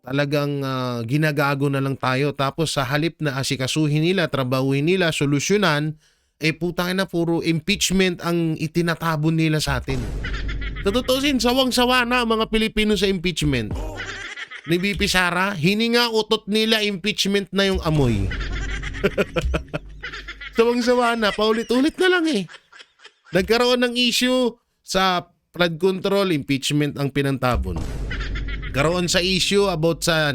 Talagang ginagago na lang tayo. Tapos sa halip na asikasuhin nila, trabahuhin nila, solusyonan, putang ina, puro impeachment ang itinatabon nila sa atin. Tututusin, sawang-sawa na ang mga Pilipino sa impeachment. Ni BP Sara, hininga utot nila, impeachment na yung amoy. Sawang-sawa na, paulit-ulit na lang eh. Nagkaroon ng issue sa flood control, impeachment ang pinantabon. Karoon sa issue about sa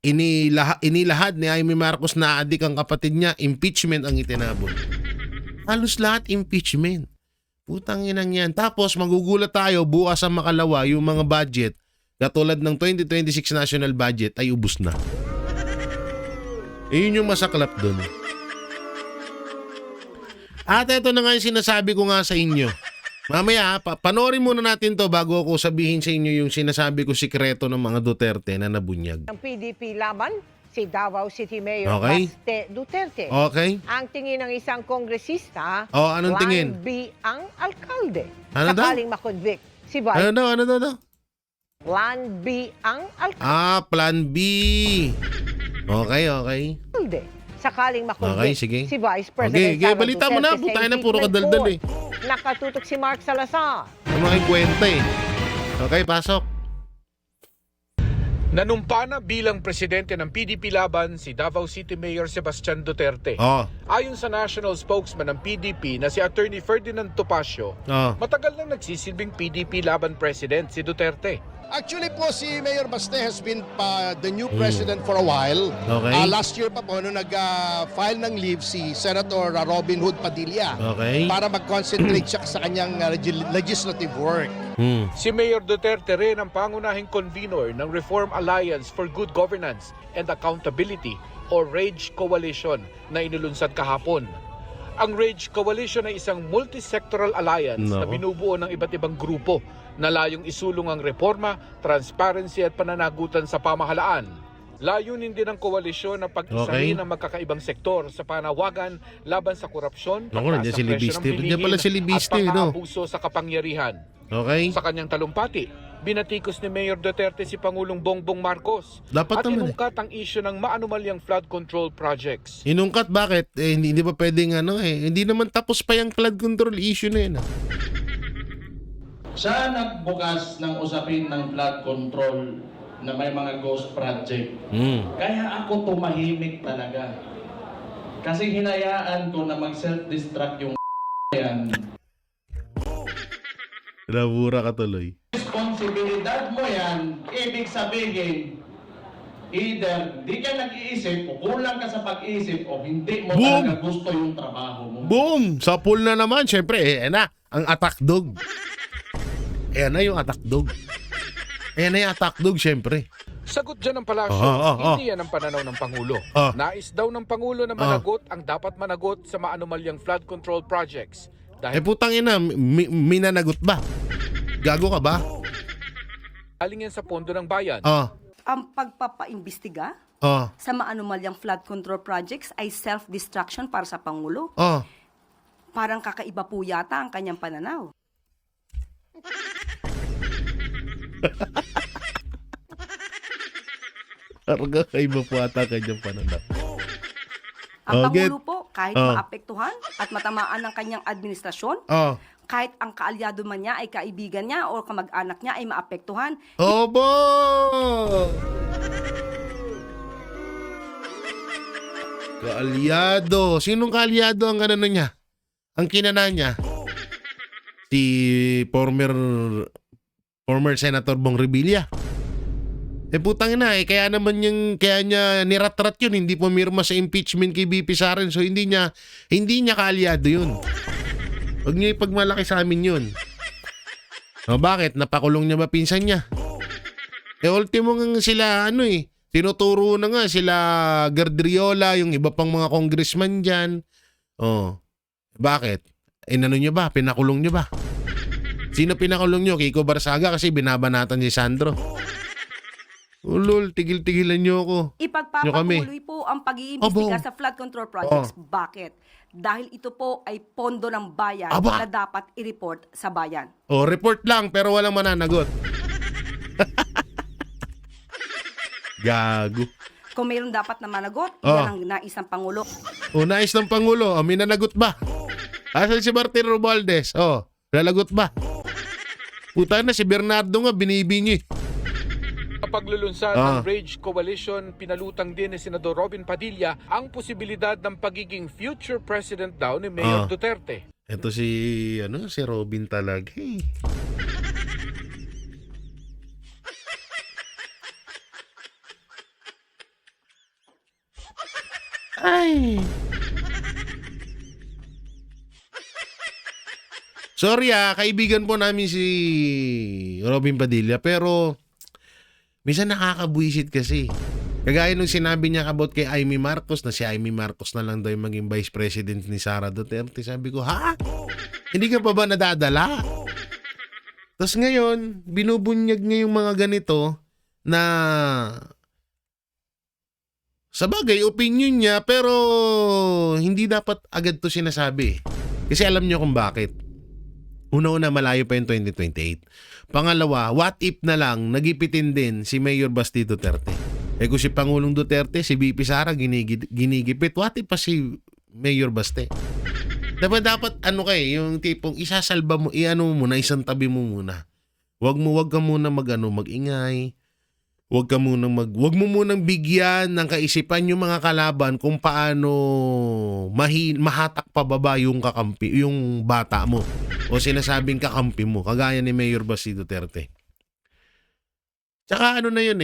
inilahad ni Amy Marcos na adik ang kapatid niya, impeachment ang itinabon. Halos lahat impeachment. Putang inang yan. Tapos magugulat tayo bukas ang makalawa yung mga budget katulad ng 2026 national budget ay ubos na. Yun yung masaklap dun. At ito na nga yung sinasabi ko nga sa inyo. Mamaya, panoorin muna natin to bago ako sabihin sa inyo yung sinasabi ko sikreto ng mga Duterte na nabunyag. Ang PDP laban, si Davao City Mayor Baste Duterte. Okay. Ang tingin ng isang kongresista, Anong tingin? Plan B ang alkalde. Ano daw? Sakaling makonvict si Vice. Ano daw? Plan B ang alkalde. Plan B. Okay. Sakaling makonvict Okay, sige. si Vice President Okay, balita mo na. Putay na, puro kadaldal eh. Nakatutok si Mark Salazar. Ang mga kwenta eh. Okay, pasok. Nanumpa na bilang presidente ng PDP laban si Davao City Mayor Sebastian Duterte. Ayon sa national spokesman ng PDP na si Attorney Ferdinand Topacio, matagal nang nagsisilbing PDP laban president si Duterte. Actually po si Mayor Baste has been the new president for a while. Okay. Last year pa po nung nag-file ng leave si Senator Robin Hood Padilla para mag-concentrate siya sa kanyang legislative work. Si Mayor Duterte rin ang pangunahing convener ng Reform Alliance for Good Governance and Accountability o RAGE Coalition na inulunsad kahapon. Ang RAGE Coalition ay isang multi-sectoral alliance na binubuo ng iba't ibang grupo na layong isulong ang reforma, transparency at pananagutan sa pamahalaan. Layunin din ng koalisyon na pag-isahin ang magkakaibang sektor sa panawagan laban sa korupsyon, pagtaas sa presyo ng bilihin at pang-aabuso sa kapangyarihan. Sa kanyang talumpati, binatikos ni Mayor Duterte si Pangulong Bongbong Marcos at inungkat ang isyu ng maanumalyang flood control projects. Inungkat bakit? Hindi ba pwedeng hindi naman tapos pa yung flood control issue na yun. Siya nagbukas ng usapin ng flood control na may mga ghost project. Kaya ako tumahimik talaga. Kasi hinayaan ko na mag-self-destruct yung yan. Nabura ka tuloy. Responsibilidad mo yan, ibig sabihin, either di ka nag-iisip o kulang ka sa pag-iisip o hindi mo talaga gusto yung trabaho mo. Boom! Sa pool na naman, syempre, ang attack dog. Ayan na yung attack dog. Syempre. Sagot dyan ng palasyo, hindi yan ang pananaw ng Pangulo. Nais daw ng Pangulo na managot ang dapat managot sa maanumalyang flood control projects. Dahil putang ina, minanagot ba? Gago ka ba? galing yan sa pondo ng bayan. Ang pagpapaimbestiga sa maanumalyang flood control projects ay self-destruction para sa Pangulo. Parang kakaiba po yata ang kanyang pananaw. Parang kakaiba po ata kanyang pananaw. Ang Get? Pangulo po, kahit Oh. maapektuhan at matamaan ng kanyang administrasyon, Oh. kahit ang kaalyado man niya ay kaibigan niya o kamag-anak niya ay maapektuhan, Obo! Kaalyado. Sinong kaalyado ang ganano niya? Ang kinana niya? Si former Senator Bong Revilla. Putang ina kaya niya niratrat yun, hindi pumirma sa impeachment kay BP Sara, so hindi niya kaalyado yun. Huwag niyo ipagmalaki sa amin yun. O bakit? Napakulong niya ba pinsan niya? Ultimo nga sila tinuturo na nga sila Gardriola, yung iba pang mga congressman dyan. Bakit? Ano niyo ba? Pinakulong niyo ba? Sino pinakulong niyo? Kiko Barsaga kasi binabanatan si Sandro. Ulol, tigil-tigilan niyo ako. ipagpapatuloy po ang pag-iimbestiga sa flood control projects. Bakit? Dahil ito po ay pondo ng bayan na dapat i-report sa bayan. Report lang pero walang mananagot. Gago. Kung mayroon dapat na managot, yan ang nais ng Pangulo. Nais ng Pangulo. May nanagot ba? Asan si Martin Romualdez? Nalagot ba? Puta na, si Bernardo nga binibingi. Paglulunsad ng Rage Coalition, pinalutang din ni Senador Robin Padilla ang posibilidad ng pagiging future president daw ni Mayor Duterte. Ito si Robin talaga eh. Ay. Sorry kaibigan po namin si Robin Padilla pero minsan nakakabuisit kasi. Kagaya nung sinabi niya about kay Amy Marcos na si Amy Marcos na lang daw yung maging vice president ni Sara Duterte. Sabi ko, hindi ka pa ba nadadala? Tapos ngayon, binubunyag niya yung mga ganito na sa bagay, opinion niya pero hindi dapat agad to sinasabi. Kasi alam niyo kung bakit. Una-una, malayo pa yung 2028. Pangalawa, what if na lang nagipitin din si Mayor Basti Duterte? Kung si Pangulong Duterte, si BP Sara ginigipit, what if pa si Mayor Basti? Dapat yung tipong isasalba mo, muna, isang tabi mo muna. Wag ka muna mag-ingay. Wag mo munang bigyan ng kaisipan yung mga kalaban kung paano mahatak pababa yung kakampi, yung bata mo o sinasabing kakampi mo, kagaya ni Mayor Basti Duterte. Tsaka na yun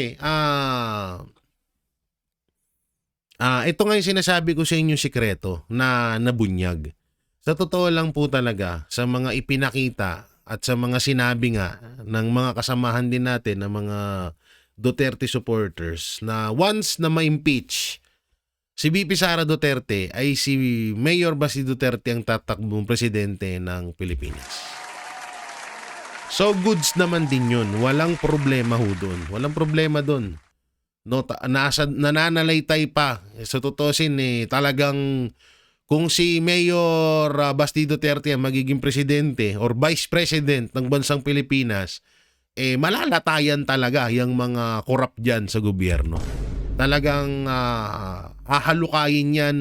ito nga yung sinasabi ko sa inyong sikreto na nabunyag. Sa totoo lang po talaga, sa mga ipinakita at sa mga sinabi nga ng mga kasamahan din natin, ng mga Duterte supporters, na once na ma-impeach si BP Sara Duterte ay si Mayor Basti Duterte ang tatakbong presidente ng Pilipinas. So goods naman din yun. Walang problema ho doon. Walang problema doon. Nananalaytay pa. Sa tutusin talagang kung si Mayor Basti Duterte ang magiging presidente or vice president ng bansang Pilipinas, malalatayan talaga yung mga korap dyan sa gobyerno. Talagang hahalukayin yan,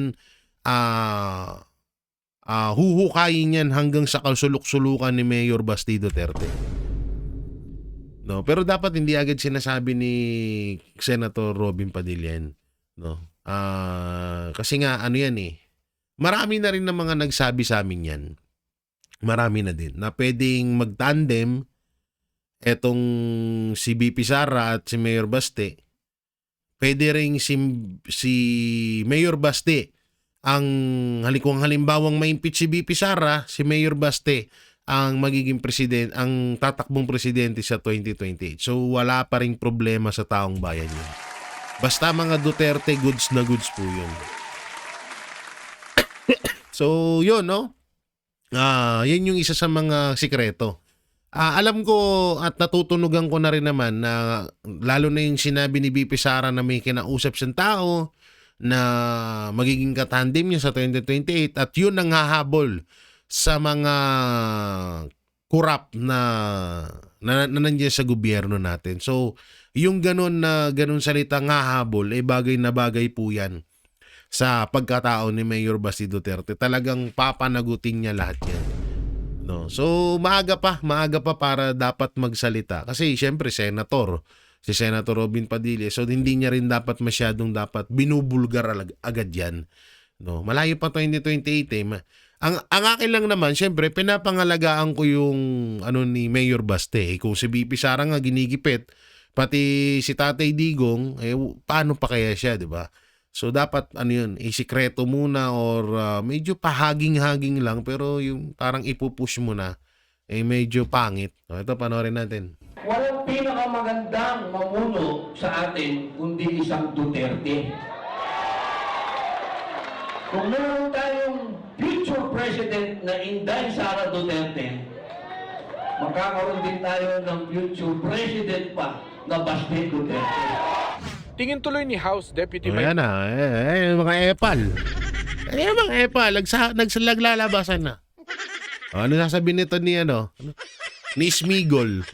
huhukayin yan hanggang sa kasuluk-sulukan ni Mayor Basti Duterte. No, pero dapat hindi agad sinasabi ni Senator Robin Padilla yan. No? Kasi nga yan marami na rin na mga nagsabi sa amin yan. Marami na din na pwedeng mag-tandem etong si BP Sara at si Mayor Basti. Pwede rin si Mayor Basti ang halimbawang ma-impeach si BP Sara, si Mayor Basti ang magiging presidente, ang tatakbong presidente sa 2028. So wala pa ring problema sa taong bayan yun. Basta mga Duterte, goods na goods po yun. So yun, no? Yan yung isa sa mga sikreto. Alam ko at natutunugan ko na rin naman na lalo na yung sinabi ni BP Sara na may kinausap siyang tao na magiging katandem niya sa 2028 at yun ang hahabol sa mga kurap na na nandiyan sa gobyerno natin. So, yung ganun salita nga habol, bagay na bagay po yan sa pagkatao ni Mayor Basti Duterte. Talagang papanagutin niya lahat yan. No. So, maaga pa para dapat magsalita. Kasi, syempre, si Senator Robin Padilla. So, hindi niya rin dapat binubulgar agad yan. No. Malayo pa 2028 Ang akin lang naman, syempre, pinapangalagaan ko yung ni Mayor Baste. Kung si BP Sara nga ginigipit, pati si Tatay Digong, paano pa kaya siya, di ba? So dapat isikreto muna or medyo pahaging-haging lang pero yung parang ipupush mo na medyo pangit. Ito panoorin natin. Walang pinakamagandang mamuno sa atin kundi isang Duterte. Kung meron tayong future president na Inday Sara Duterte, magkakaroon din tayo ng future president pa na Baste Duterte. Tingin tuloy ni House Deputy Ayan na, mga epal. Mga epal, naglalabasan na. Ano sasabihin nito ni ni Smigol?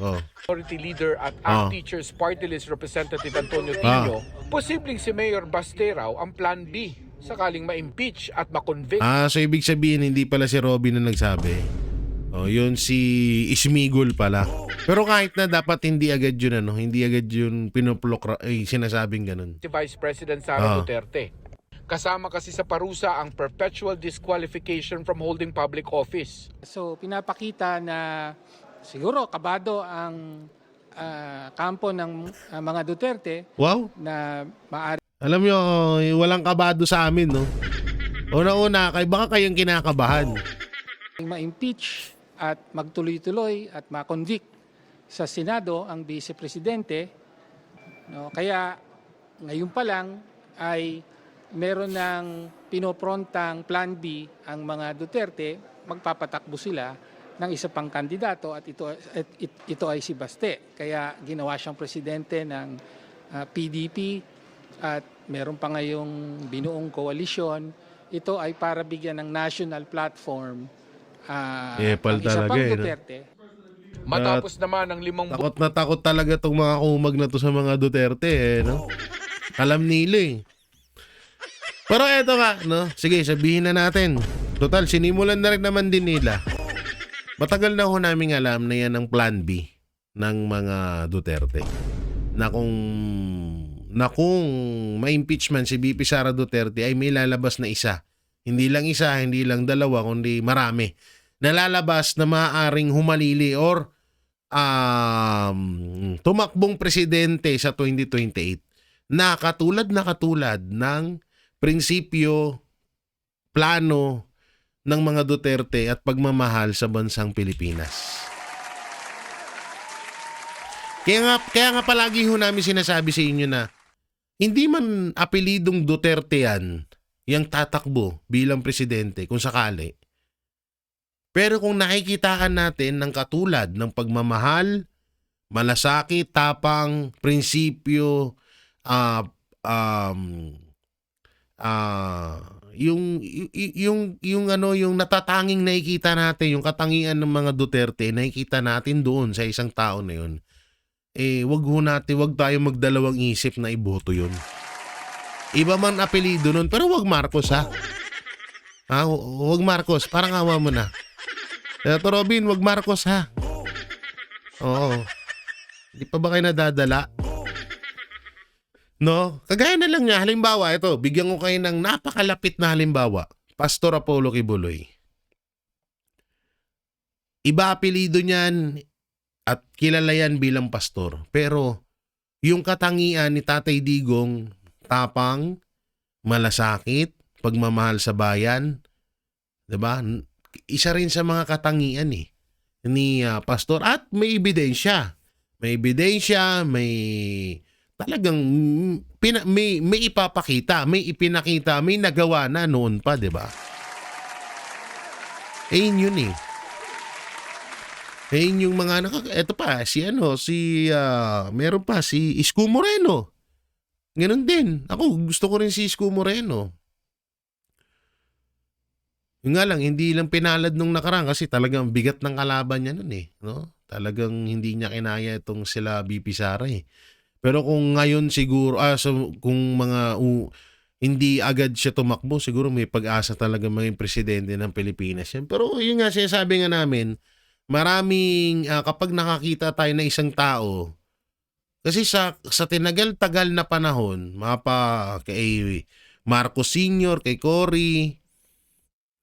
Minority Leader at Teachers Party List Representative Antonio Tino, posibleng si Mayor Baste raw ang plan B sakaling ma-impeach at ma-convict. So ibig sabihin hindi pala si Robin na nagsabi. Yun si Ismigol pala. Pero kahit na dapat hindi agad yun hindi agad yun sinasabing ganun. Si Vice President Sara Duterte. Kasama kasi sa parusa ang perpetual disqualification from holding public office. So pinapakita na siguro kabado ang kampo ng mga Duterte. Wow. Na maaari. Alam nyo, walang kabado sa amin, no? Una-una, baka kayong kinakabahan. Ma-impeach at magtuloy-tuloy at ma-convict sa Senado ang Vice Presidente. No? Kaya ngayon pa lang ay meron ng pinoprontang Plan B ang mga Duterte, magpapatakbo sila ng isa pang kandidato at ito ay si Baste. Kaya ginawa siyang presidente ng PDP at meron pa ngayong binuong koalisyon. Ito ay para bigyan ng national platform Epal ang isa talaga, pang Duterte. Matapos naman ang 5 Takot na takot talaga itong mga kumag na to sa mga Duterte, no? Alam nila Pero eto nga, no? Sige, sabihin na natin. Total, sinimulan na rin naman din nila. Matagal na ho namin alam na yan ang plan B ng mga Duterte. Na kung ma-impeachment si BP Sara Duterte ay may lalabas na isa. Hindi lang isa, hindi lang dalawa, kundi marami. Nalalabas na maaaring humalili or tumakbong presidente sa 2028 na katulad ng prinsipyo, plano ng mga Duterte at pagmamahal sa bansang Pilipinas. Kaya nga palagi ho namin sinasabi sa inyo na hindi man apelidong Duterte yan yung tatakbo bilang presidente kung sakali. Pero kung nakikitaan natin ng katulad ng pagmamahal, malasakit, tapang, prinsipyo, yung natatanging nakikita natin, yung katangian ng mga Duterte, nakikita natin doon sa isang tao na yun. Wag tayo magdalawang isip na iboto yun. Iba man apelido nun, pero wag Marcos ha. Wag Marcos, parang awa mo na. Ito Robin, wag Marcos ha. Oo. Di pa ba kayo nadadala? No? Kagaya na lang niya, halimbawa, ito, bigyan ko kayo ng napakalapit na halimbawa. Pastor Apollo Kibuloy. Iba apelido niyan at kilala yan bilang pastor. Pero yung katangian ni Tatay Digong, tapang, malasakit, pagmamahal sa bayan, 'di ba? Isa rin sa mga katangian ni pastor at may ebidensya. May talagang may ipapakita, may ipinakita, may nagawa na noon pa, 'di ba? Yun yung mga eto pa meron pa si Isko Moreno. Ganun din. Ako gusto ko rin si Isko Moreno. Yung nga lang, hindi lang pinalad nung nakaraan kasi talagang bigat ng kalaban niya nun no? Talagang hindi niya kinaya itong sila BP Sara eh. Pero kung ngayon siguro, kung hindi agad siya tumakbo, siguro may pag-asa talaga maging presidente ng Pilipinas yan. Pero yun nga, sinasabi nga namin, maraming, kapag nakakita tayo na isang tao, kasi sa tinagal-tagal na panahon, kay Marcos Sr., kay Cory,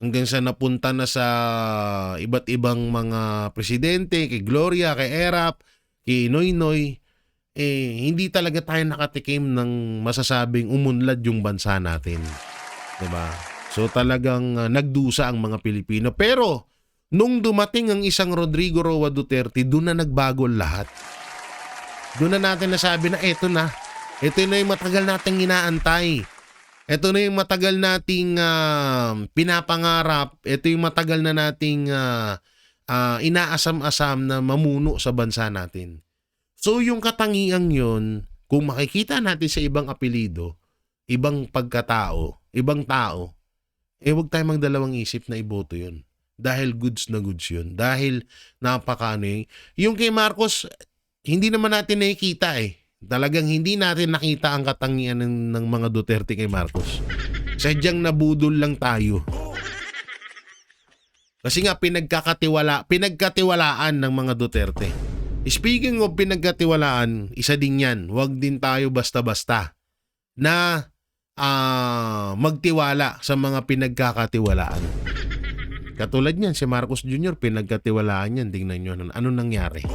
hanggang sa napunta na sa iba't ibang mga presidente, kay Gloria, kay Erap, kay Noynoy, hindi talaga tayo nakatikim ng masasabing umunlad yung bansa natin. Diba? So talagang nagdusa ang mga Pilipino. Pero nung dumating ang isang Rodrigo Roa Duterte, doon na nagbago lahat. Doon na natin nasabi na ito na yung matagal nating inaantay. Ito na yung matagal nating pinapangarap. Ito yung matagal na nating inaasam-asam na mamuno sa bansa natin. So yung katangiang yun, kung makikita natin sa ibang apelido, ibang pagkatao, ibang tao, huwag tayong magdalawang isip na iboto yun. Dahil goods na goods yun. Dahil napakaano yung kay Marcos, hindi naman natin nakikita eh. Talagang hindi natin nakita ang katangian ng mga Duterte kay Marcos. Sadyang nabudol lang tayo. Kasi nga pinagkatiwalaan ng mga Duterte. Speaking of pinagkatiwalaan, isa din yan. Huwag din tayo basta-basta na magtiwala sa mga pinagkakatiwalaan. Katulad niyan, si Marcos Jr., pinagkatiwalaan yan. Tingnan nyo ano nangyari.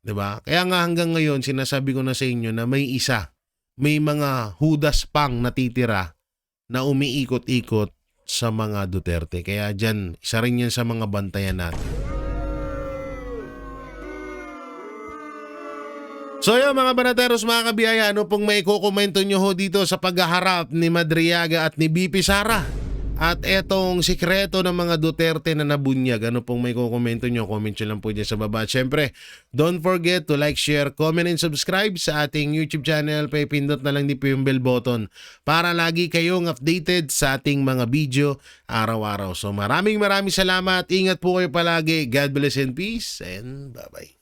Diba? Kaya nga hanggang ngayon, sinasabi ko na sa inyo na may mga hudas pang natitira na umiikot-ikot sa mga Duterte. Kaya dyan, isa rin yan sa mga bantayan natin. So yun mga banateros, mga kabiyaya, ano pong may kukomento nyo ho dito sa paghaharap ni Madriaga at ni BP Sara? At etong sikreto ng mga Duterte na nabunyag, ano pong may kukomento nyo? Comment nyo lang po dyan sa baba. At syempre, don't forget to like, share, comment, and subscribe sa ating YouTube channel. Pindot na lang din po yung bell button para lagi kayong updated sa ating mga video araw-araw. So maraming salamat. Ingat po kayo palagi. God bless and peace. And bye-bye.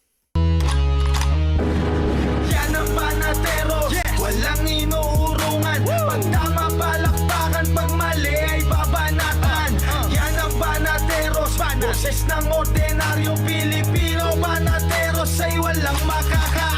Yan ang Banateros, walang inuurungan. Pag tama palakpakan, pag mali ay babanatan. Yan ang Banateros, boses ng ordinaryong Pilipino. Banateros ay walang makaka